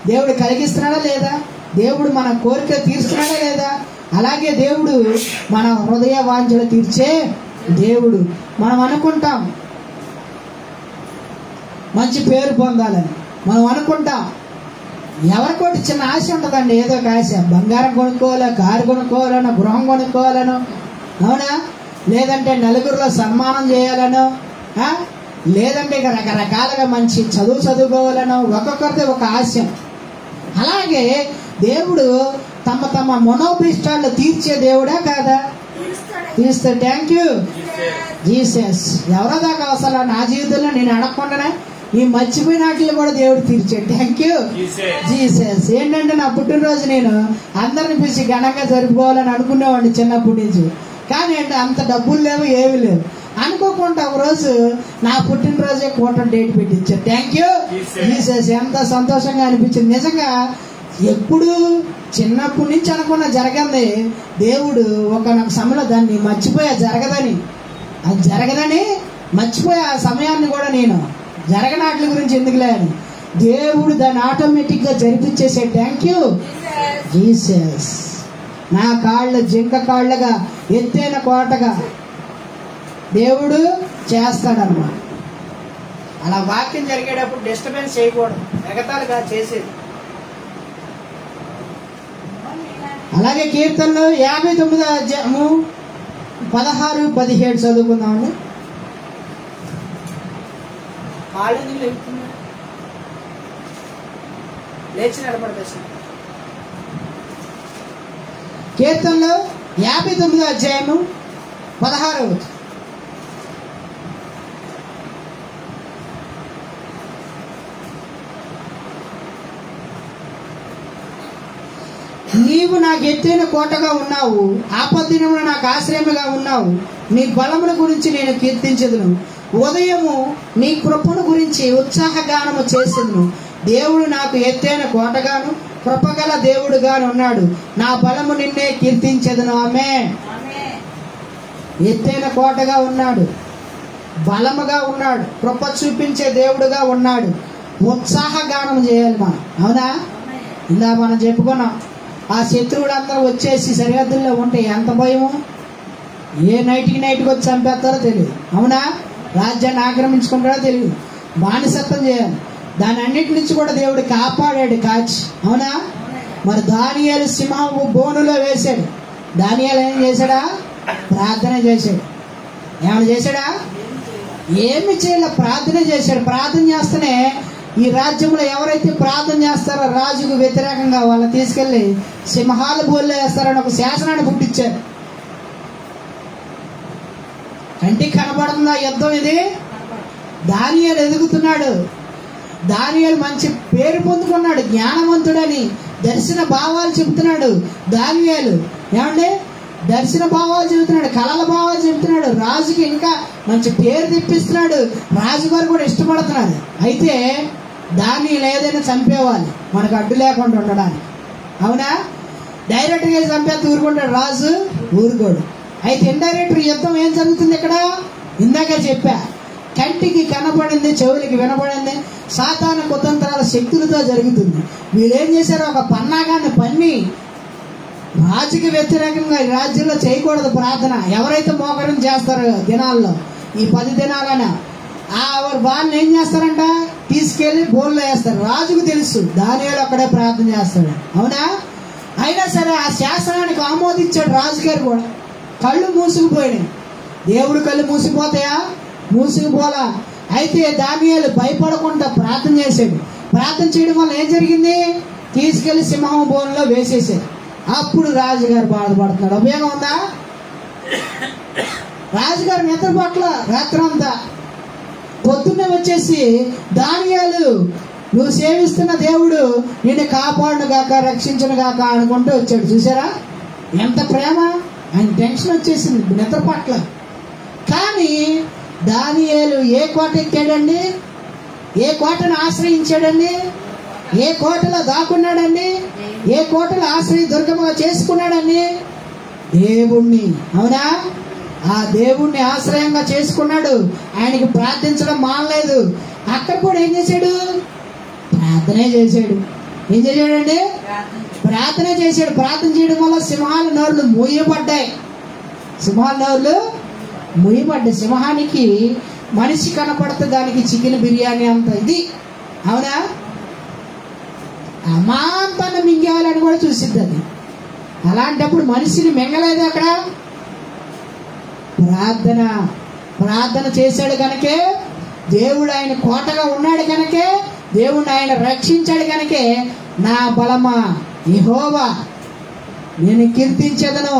దేవుడు కలిగిస్తున్నాడా లేదా? దేవుడు మన కోరిక తీరుస్తున్నాడా లేదా? అలాగే దేవుడు మన హృదయ వాంఛలు తీర్చే దేవుడు. మనం అనుకుంటాం మంచి పేరు పొందాలని, మనం అనుకుంటాం. ఎవరికోటి చిన్న ఆశ ఉంటుందండి, ఏదో ఒక ఆశ. బంగారం కొనుక్కోవాలో, కారు కొనుక్కోవాలనో, గృహం కొనుక్కోవాలనో, అవునా? లేదంటే నలుగురిలో సన్మానం చేయాలనో, లేదంటే ఇక రకరకాలుగా మంచి చదువుకోవాలనో, ఒక్కొక్కరిది ఒక ఆశయం. అలాగే దేవుడు తమ మనోభిష్టాలను తీర్చే దేవుడా కాదా? తీస్తాడు. Thank you Jesus. ఎవరో దాకా అసలు నా జీవితంలో నేను అడగకుండానే ఈ మర్చిపోయిన వాటిని కూడా దేవుడు తీర్చాడు. Thank you Jesus. ఏంటంటే నా పుట్టినరోజు నేను అందరిని పిలిచి ఘనంగా జరుపుకోవాలని అనుకునేవాడిని చిన్నప్పటి నుంచి. కానీ అంటే అంత డబ్బులు లేవు, ఏమి లేవు. అనుకోకుండా ఒక రోజు నా పుట్టినరోజే కూటమి డేట్ పెట్టించారు. Thank you Jesus. ఎంత సంతోషంగా అనిపించింది. నిజంగా ఎప్పుడు చిన్నప్పటి నుంచి అనుకున్న జరగంది, దేవుడు ఒక సమయంలో దాన్ని మర్చిపోయా, జరగదని. అది జరగదని మర్చిపోయా. ఆ సమయాన్ని కూడా నేను జరగనాట్ల గురించి ఎందుకులే అని దేవుడు దాన్ని ఆటోమేటిక్ గా జరిపించేసే. Thank you Jesus. నా కాళ్ళు జింక కాళ్ళగా ఎత్తైన కోటగా దేవుడు చేస్తాడన్నమాట. అలా వాక్యం జరిగేటప్పుడు డిస్టర్బెన్స్ చేయకూడదు, ఎగతాళిగా చేసేది. అలాగే కీర్తనలు 59వ అధ్యాయము 16, 17 చదువుకుందామండి. లేచి నిలబడేసి కీర్తనలు 59వ అధ్యాయము 16వ. నీవు నాకు ఎత్తైన కోటగా ఉన్నావు, ఆపద్దినమున నాకు ఆశ్రయముగా ఉన్నావు. నీ బలముల గురించి నేను కీర్తించదును. ఉదయము నీ కృపను గురించి ఉత్సాహగానము చేసేదును. దేవుడు నాకు ఎత్తైన కోటగాను కృపగల దేవుడుగాను ఉన్నాడు. నా బలము నిన్నే కీర్తించదును. ఆమేన్. ఎత్తైన కోటగా ఉన్నాడు, బలముగా ఉన్నాడు, కృప చూపించే దేవుడుగా ఉన్నాడు. ఉత్సాహగానం చేయాలి మనం. అవునా? ఇందా మనం చెప్పుకున్నాం, ఆ శత్రువులందరూ వచ్చేసి సరిహద్దుల్లో ఉంటే ఎంత భయము. ఏ నైట్కి వచ్చి చంపేస్తారో తెలియదు. అవునా? రాజ్యాన్ని ఆక్రమించుకుంటారో తెలియదు. బానిసత్వం చేయాలి. దాని అన్నిటి నుంచి కూడా దేవుడు కాపాడాడు, కాచి. అవునా? మరి దానియేలు సింహము బోనులో వేశాడు. దానియేలు ఏం చేశాడా? ప్రార్థన చేశాడు. ఏమైనా చేశాడా? ఏమి చేయాల, ప్రార్థన చేశాడు. ప్రార్థన చేస్తేనే ఈ రాజ్యంలో ఎవరైతే ప్రార్థన చేస్తారో రాజుకు వ్యతిరేకంగా వాళ్ళని తీసుకెళ్లి సింహాల బోల్లో వేస్తారని ఒక శాసనాన్ని పుట్టించారు. కంటికి కనబడుతుందా యుద్ధం ఇది? దానియేలు ఎదుగుతున్నాడు. దానియేలు మంచి పేరు పొందుకున్నాడు, జ్ఞానవంతుడని. దర్శన భావాలు చెబుతున్నాడు దానియేలు. ఏమండి? దర్శన భావాలు చెబుతున్నాడు, కళల భావాలు చెబుతున్నాడు. రాజుకి ఇంకా మంచి పేరు తెప్పిస్తున్నాడు. రాజుగారు కూడా ఇష్టపడుతున్నారు. అయితే దానియేలు ఏదైనా చంపేవాలి మనకు అడ్డు లేకుండా ఉండడానికి. అవునా? డైరెక్ట్ గా చంపేస్తే ఊరుకుంటాడు రాజు? ఊరుకోడు. అయితే ఇండైరెక్ట్ యుద్ధం ఏం జరుగుతుంది ఇక్కడ? ఇందాక చెప్పా, కంటికి కనపడింది, చెవులకి వినపడింది, సాతాను కుతంత్రాల శక్తులతో జరుగుతుంది. వీళ్ళేం చేశారో ఒక పన్నాగాన్ని పన్ని రాజుకి వ్యతిరేకంగా ఈ రాజ్యంలో చేయకూడదు ప్రార్థన. ఎవరైతే మోకరం చేస్తారో దినాల్లో, ఈ 10 దినాలన వాళ్ళని ఏం చేస్తారంట? తీసుకెళ్లి బోన్లో వేస్తారు. రాజుకు తెలుసు దానియేలు అక్కడే ప్రార్థన చేస్తాడు. అవునా? అయినా సరే ఆ శాసనానికి ఆమోదించాడు రాజుగారు కూడా. కళ్ళు మూసుకుపోయినాయి. దేవుడు కళ్ళు మూసిపోతాయా? మూసుకుపోలా. అయితే దానియేలు భయపడకుండా ప్రార్థన చేశాడు. ప్రార్థన చేయడం వల్ల ఏం జరిగింది? తీసుకెళ్లి సింహం బోన్లో వేసేసాడు. అప్పుడు రాజుగారు బాధపడుతున్నాడు. ఉపయోగం ఉందా? రాజుగారు నిద్ర పట్ల రాత్రంతా. పొద్దున్నే వచ్చేసి దానియేలు నువ్వు సేవిస్తున్న దేవుడు నిన్ను కాపాడును గాక, రక్షించును గాక అనుకుంటూ వచ్చాడు. చూసారా ఎంత ప్రేమ? ఆయన టెన్షన్ వచ్చేసింది నిద్ర పట్ల. కానీ దానియేలు ఏ కోట ఎక్కాడండి? ఏ కోటను ఆశ్రయించాడండి? ఏ కోటలో దాక్కున్నాడండి? ఏ కోటలో దుర్గముగా చేసుకున్నాడండి? దేవుణ్ణి. అవునా? ఆ దేవుణ్ణి ఆశ్రయంగా చేసుకున్నాడు. ఆయనకి ప్రార్థించడం మానలేదు. అక్కడ కూడా ఏం చేశాడు? ప్రార్థనే చేశాడు. ఏం చేశాడండి? ప్రార్థన చేశాడు. ప్రార్థన చేయడం వల్ల సింహాల నోర్లు మూయబడ్డాయి. సింహాల నోర్లు మూయబడ్డాయి. సింహానికి మనిషి కనపడితే దానికి చికెన్ బిర్యానీ అంత ఇది. అవునా? అమాంతాన్ని మింగేయాలని కూడా చూసిద్ది అది. అలాంటప్పుడు మనిషిని మింగలేదు అక్కడ. ప్రార్థన చేశాడు కనుకే, దేవుడు ఆయన కోటగా ఉన్నాడు కనుకే, దేవుడు ఆయన రక్షించాడు కనుకే, నా బలమా యెహోవా నేను కీర్తించేదను,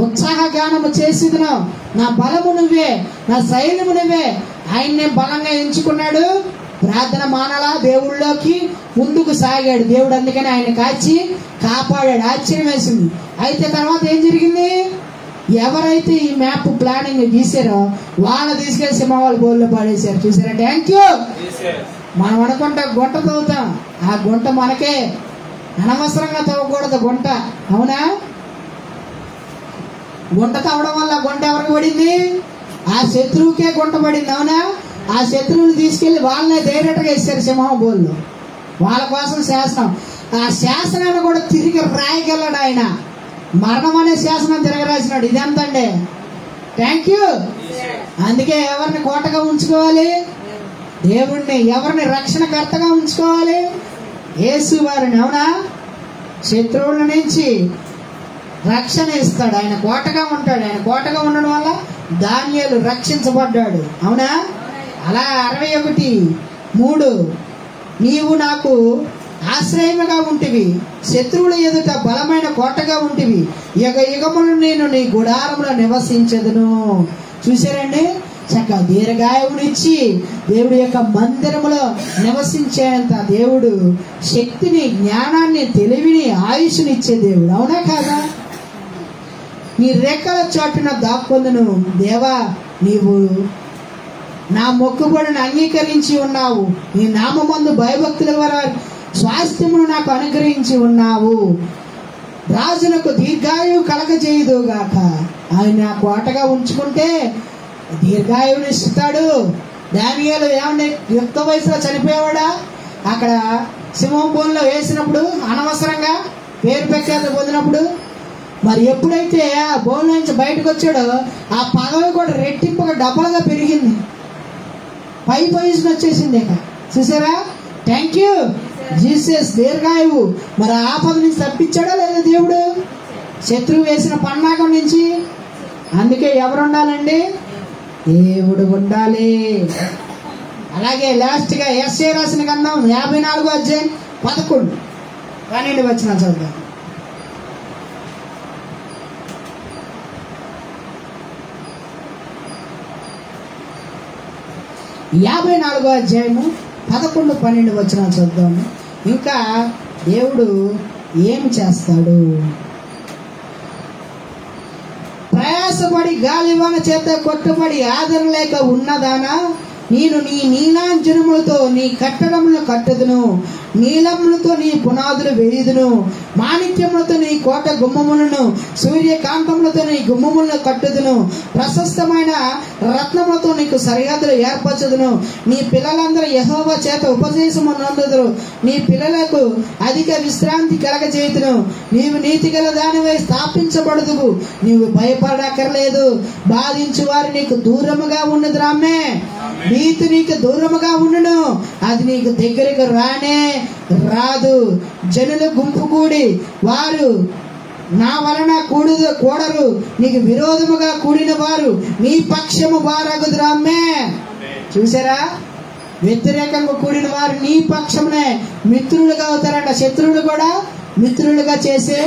ఉత్సాహగానము చేసేదను. నా బలము నువ్వే, నా శైలము నువ్వే. ఆయన్నే బలంగా ఎంచుకున్నాడు. ప్రార్థన మానాలా? దేవుళ్ళలోకి ముందుకు సాగాడు. దేవుడు అందుకని ఆయన కాచి కాపాడాడు. ఆశ్చర్యం వేసింది. అయితే తర్వాత ఏం జరిగింది? ఎవరైతే ఈ మ్యాప్ ప్లానింగ్ గీసారో వాళ్ళ తీసుకెళ్లి సింహాల బోల్లో పడేశారు. చూసారా? Thank you. మనం అనుకుంటా గుంట తవ్వుతాం, ఆ గుంట మనకే. అనవసరంగా తవ్వకూడదు గుంట. అవునా? గుంట తవ్వడం వల్ల గుంట ఎవరికి పడింది? ఆ శత్రువుకే గుంట పడింది. అవునా? ఆ శత్రువుని తీసుకెళ్లి వాళ్ళనే డైరెక్ట్గా ఇస్తారు సింహం బోల్లో. వాళ్ళ కోసం శాసనం. ఆ శాసనాన్ని కూడా తిరిగి రాయగలడు ఆయన. మరణం అనే శాసనం తిరగరాసినాడు. ఇదెంతండి? Thank you. అందుకే ఎవరిని కోటగా ఉంచుకోవాలి? దేవుణ్ణి. ఎవరిని రక్షణకర్తగా ఉంచుకోవాలి? యేసు వారిని. అవునా? శత్రువుల నుంచి రక్షణ ఇస్తాడు. ఆయన కోటగా ఉంటాడు. ఆయన కోటగా ఉండడం వల్ల దానియేలు రక్షించబడ్డాడు. అవునా? అలా 61:3 నీవు నాకు ఆశ్రయముగా ఉంటివి, శత్రువుల ఎదుట బలమైన కోటగా ఉంటివి, యుగ యుగములు నేను నీ గుడారంలో నివసించదును. చూసారండి? చక్కగా దీర్ఘాయువునిచ్చి దేవుడి యొక్క మందిరములో నివసించేంత దేవుడు శక్తిని, జ్ఞానాన్ని, తెలివిని, ఆయుష్నిచ్చే దేవుడు. అవునా కాదా? నీ రెక్కల చాటున దాక్కొందును. దేవా, నీవు నా మొక్కుబడిని అంగీకరించి ఉన్నావు. నీ నామమందు భయభక్తుల ద్వారా స్వాస్థ్యమును నాకు అనుగ్రహించి ఉన్నావు. రాజులకు దీర్ఘాయువు కలగజేయుదుగాక. ఆయన కోటగా ఉంచుకుంటే దీర్ఘాయువుని ఇస్తాడు. దానియేలు ఏమంటే యుక్త వయసులో చనిపోయేవాడా? అక్కడ సింహం బోన్లో వేసినప్పుడు అనవసరంగా పేరు ప్రఖ్యాత పొందినప్పుడు, మరి ఎప్పుడైతే ఆ బోన్ నుంచి బయటకు వచ్చాడో ఆ పదవి కూడా రెట్టింపుగా డబల్గా పెరిగింది. పై పొజిషన్ వచ్చేసింది. ఇక చూసారా? Thank you Jesus. దీర్ఘాయువు. మరి ఆపద నుంచి తప్పించాడా లేదా దేవుడు? శత్రువు వేసిన పన్నాగం నుంచి. అందుకే ఎవరు ఉండాలండి? దేవుడు ఉండాలి. అలాగే లాస్ట్ గా యెషయా రాసిన గ్రంథం 54:11-12 వచనాలు చదువుతాం. 54:11-12 వచనాలు చదువుతాము. ఇంకా దేవుడు ఏమి చేస్తాడు? ప్రయాసపడి గాలివాన చేత కొట్టుబడి ఆదరణ లేక ఉన్నదానా, నేను నీ నీలాంజనములతో నీ కట్టడములను కట్టుదును, నీలములతో నీ పునాదులు వేయుదును, మాణిక్యములతో నీ కోట గుమ్మములను, సూర్యకాంతములతో నీ గుమ్మములను కట్టుదును, ప్రశస్తమైన రత్నములతో నీకు సరిహద్దులు ఏర్పరచుదును. నీ పిల్లలందరూ యెహోవా చేత ఉపదేశము నొందుదురు, నీ పిల్లలకు అధిక విశ్రాంతి కలగజేయుదును. నీవు నీతిగల దానివై స్థాపించబడుదువు, నీవు భయపడక్కర్లేదు. బాధించు వారు నీకు దూరముగా ఉన్నది రామ్మే, నీతి నీకు దూరముగా ఉండును, అది నీకు దగ్గరకు రానే రాదు. జనుల గుంపు కూడి వారు నా వలన కూడరు, నీకు విరోధముగా కూడిన వారు నీ పక్షము బారగుదు రామ్మే. చూసారా? వ్యతిరేకంగా కూడిన వారు నీ పక్షమునే మిత్రులుగా అవుతారంట. శత్రువులు కూడా మిత్రులుగా చేసే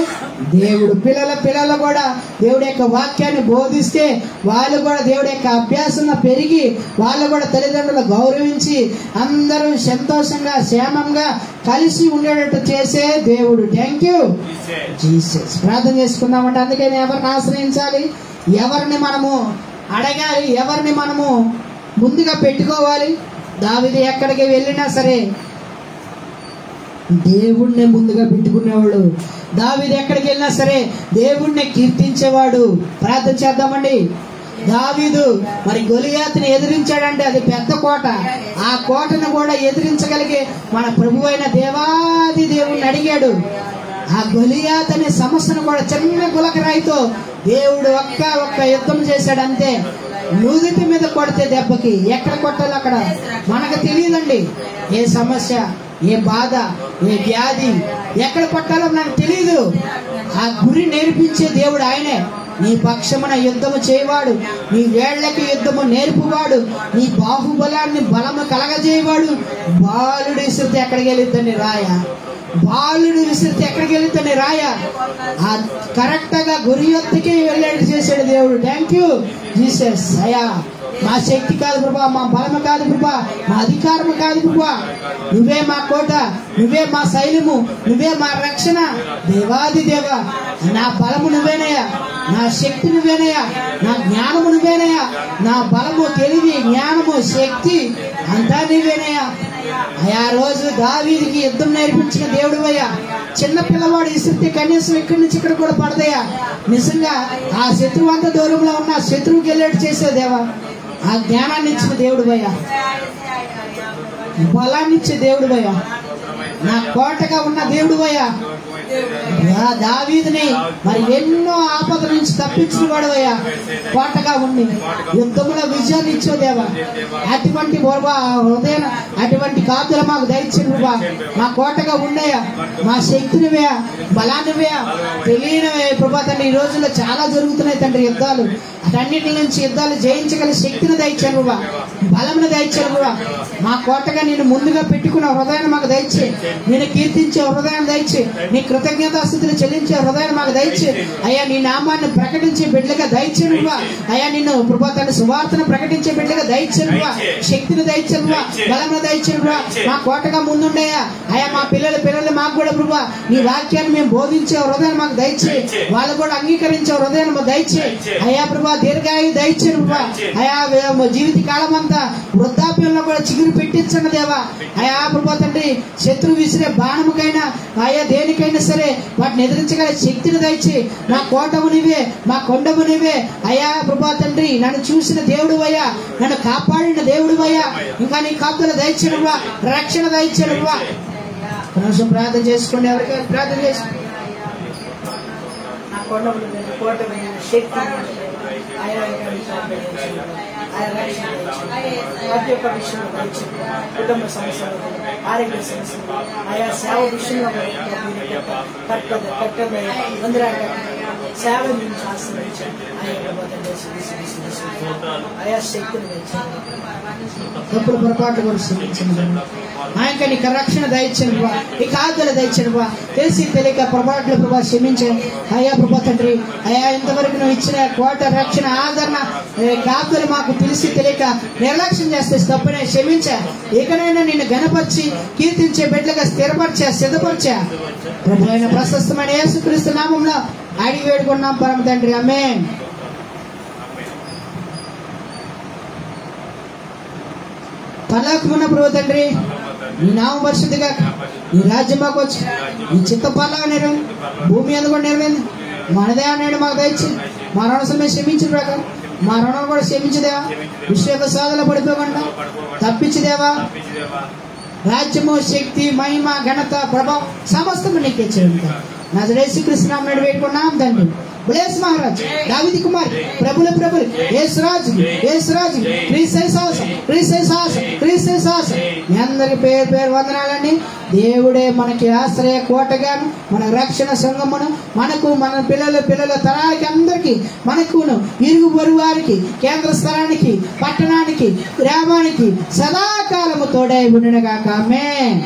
దేవుడు. పిల్లలు కూడా దేవుడి యొక్క వాక్యాన్ని బోధిస్తే వాళ్ళు కూడా దేవుడి యొక్క అభ్యాసంలో పెరిగి వాళ్ళు కూడా తల్లిదండ్రులు గౌరవించి అందరూ సంతోషంగా క్షేమంగా కలిసి ఉండేటట్టు చేసే దేవుడు. Thank you Jesus. ప్రార్థన చేసుకుందామంటే అందుకని ఎవరిని ఆశ్రయించాలి? ఎవరిని మనము అడగాలి? ఎవరిని మనము ముందుగా పెట్టుకోవాలి? దావీదు ఎక్కడికి వెళ్ళినా సరే దేవుణ్ణి ముందుగా పెట్టుకునేవాడు. దావీదు ఎక్కడికి వెళ్ళినా సరే దేవుణ్ణి కీర్తించేవాడు. ప్రార్థన చేద్దామండి. దావీదు మరి గొలియాతుని ఎదిరించాడంటే అది పెద్ద కోట. ఆ కోటను కూడా ఎదిరించగలిగే మన ప్రభు అయిన దేవాది దేవుణ్ణి అడిగాడు. ఆ గొలియాత్ అనే సమస్యను కూడా చిన్న గులకరాయితో దేవుడు ఒక్క యుద్ధం చేశాడు. అంతే. నుదుటి మీద కొడితే దెబ్బకి ఎక్కడ కొట్టాలో అక్కడ మనకు తెలియదండి. ఏ సమస్య, ఏ బాధ, ఏ వ్యాధి ఎక్కడ కొట్టాలో నాకు తెలియదు. ఆ గురి నేర్పించే దేవుడు ఆయనే. నీ పక్షమున యుద్ధము చేయవాడు, నీ వేళ్లకి యుద్ధము నేర్పువాడు, నీ బాహుబలాన్ని బలము కలగజేయవాడు. బాలుడు విసిరితే ఎక్కడికి వెళ్ళిద్దండి రాయ, బాలుడు విసిరితే ఎక్కడికి వెళ్తాను రాయ. ఆ కరెక్ట్ గా గురి ఎత్తుకి వెళ్ళేట్టు చేశాడు దేవుడు. Thank you Jesus. అయ్యా మా శక్తి కాదు ప్రభా, మా బలము కాదు ప్రభా, మా అధికారము కాదు ప్రభా. నువ్వే మా కోట, నువ్వే మా శైలము, నువ్వే మా రక్షణ. దేవాది దేవ, నా బలము నువ్వేనయ్యా, నా శక్తి నువ్వేనయ్యా, నా జ్ఞానము నువ్వేనయ్యా, నా బలము, తెలివి, జ్ఞానము, శక్తి అంతా నువ్వేనయ్యా. అయా రోజు దావీదుకి యుద్ధం నేర్పించిన దేవుడు అయ్యా. చిన్న పిల్లవాడు ఇసిరితే కనీసం ఇక్కడి నుంచి ఇక్కడ కూడా పడదయ్యా. నిజంగా ఆ శత్రువు అంత దూరంలో ఉన్న శత్రువుకి వెళ్ళేట్టు చేసే దేవా. ఆ జ్ఞానాన్ని ఇచ్చిన దేవుడు అయ్యా, బలాన్ని ఇచ్చే దేవుడు అయ్యా, నా కోటగా ఉన్న దేవుడు అయ్యా. దావీదుని మరి ఎన్నో ఆపదల నుంచి తప్పించిన వాడు అయ్యా, కోటగా ఉండి యుద్ధంలో విజయాన్ని ఇచ్చే దేవా. అటువంటి హృదయం, అటువంటి కాపుదల మాకు దయచేయవా. మా కోటగా ఉండయా, మా శక్తినివే, బలాన్నివే, తెలియనివే ప్రభా తండ్రి. ఈ రోజుల్లో చాలా జరుగుతున్నాయి తండ్రి యుద్ధాలు. అటన్నిటి నుంచి యుద్ధాలు జయించగల శక్తిని దయచేయవా, బలమును దయచేయవా. మా కోటగా నేను ముందుగా పెట్టుకున్న హృదయాన్ని మాకు దయచే, నేను కీర్తించే హృదయాన్ని దయచే, నీ కృతజ్ఞతాస్థుతులు చెల్లించే హృదయాన్ని మాకు దయచే అయ్యా. నీ నామాన్ని ప్రకటించే బిడ్డలుగా దయచేయవా అయ్యా. నిన్ను ప్రభా తండ్రి సువార్తను ప్రకటించే బిడ్డలుగా దయచేయవా, శక్తిని దయచేయవా, బలమును దయచేయవా. మా కోటగా ముందుండయా అయ్యా. మా పిల్లలు మాకు కూడా ప్రభా నీ వాక్యాన్ని మేము బోధించే హృదయాన్ని మాకు దయచే, వాళ్ళు కూడా అంగీకరించే హృదయాన్ని మాకు దయచే అయ్యా. ప్రభా దీర్ఘాయు దయచే ప్రభా అయా. జీవిత కాలం అంతా వృద్ధాప్యంలో కూడా చిగురు పెట్టించండి దేవా అయా. ప్రభా తండ్రి శత్రువు విసిరే బాణముకైనా అయా దేనికైనా సరే వాటిని ఎదిరించగల శక్తిని దయచి మా కోటము నీవే, మా కొండము నీవే అయా. ప్రభా తండ్రి నన్ను చూసిన దేవుడు అయ్యా, నన్ను కాపాడిన దేవుడు అయ్యా. ఇంకా నీ కాపుదల దయచేయవా, రక్షణ దయచేయవా. కొంచెం ప్రార్థన చేసుకోండి, ఎవరికైనా ప్రార్థన చేసుకోండి. నా కొండము కోటమైన శక్తి ఆయా ప్రతి ఒక్క విషయంలో కుటుంబ సమస్యలు, ఆరోగ్య సమస్యలు, ఆయా సేవ విషయంలో కట్టండి మందిరాలు సేవ నుంచి ఆశ్రయించండి ఆయా శక్తిని తప్పుడు పొరపాటు కూడా క్షమించండి. ఆయనక నీకు రక్షణ దయచండి బా, నీకు ఆదరణ దయచండి బా. తెలిసి తెలియక పొరపాట్లు ప్రభా క్షమించండి అయ్యా. ప్రభా తండ్రి అయ్యా, ఇంతవరకు నువ్వు ఇచ్చిన కోట, రక్షణ, ఆదరణ, కాపుదలు మాకు తెలిసి తెలియక నిర్లక్ష్యం చేస్తే తప్పనే క్షమించా. ఇకనైనా నిన్ను గణపరిచి కీర్తించే బిడ్డలుగా స్థిరపరిచా, సిద్ధపరిచా. ప్రభు అయిన ప్రశస్తమైన యేసుక్రీస్తు నామంలో అడిగి వేడుకున్నాం పరమ తండ్రి, ఆమేన్. పరలోకమున్న ప్రభు తండ్రి, నీ నామం పరిశుద్ధిగా, నీ రాజ్యం మాకు వచ్చి, నీ చిత్త పరలోక నెరవేరు, భూమి మీద కూడా నెరవేరింది. మనదే అన్నాడు మాకు దయచి, మా రుణం మేము క్షమించిన ప్రకారం మా రుణం కూడా క్షమించదేవా. విశ్వ సాధన పడిపోకుండా తప్పించదేవా. రాజ్యము, శక్తి, మహిమ, ఘనత, ప్రభావం సమస్తము నీకే చెందుతా. నజరేసు కృష్ణ నామమున వేడుకున్నాం తండ్రి. బ్లెస్ మహారాజ్, దావీదు కుమార్, ప్రభుల ప్రభులు, యేసురాజు, యేసురాజు, క్రీస్తు మీ అందరికి పేరు పేరు వందనాలండి. దేవుడే మనకి ఆశ్రయ కోటగాను, మన రక్షణ సంఘమును, మనకు మన పిల్లల తరానికి అందరికి, మనకును ఇరుగు పొరుగు వారికి, కేంద్ర స్థలానికి, పట్టణానికి, గ్రామానికి సదాకాలము తోడై ఉండునుగాక. ఆమేన్.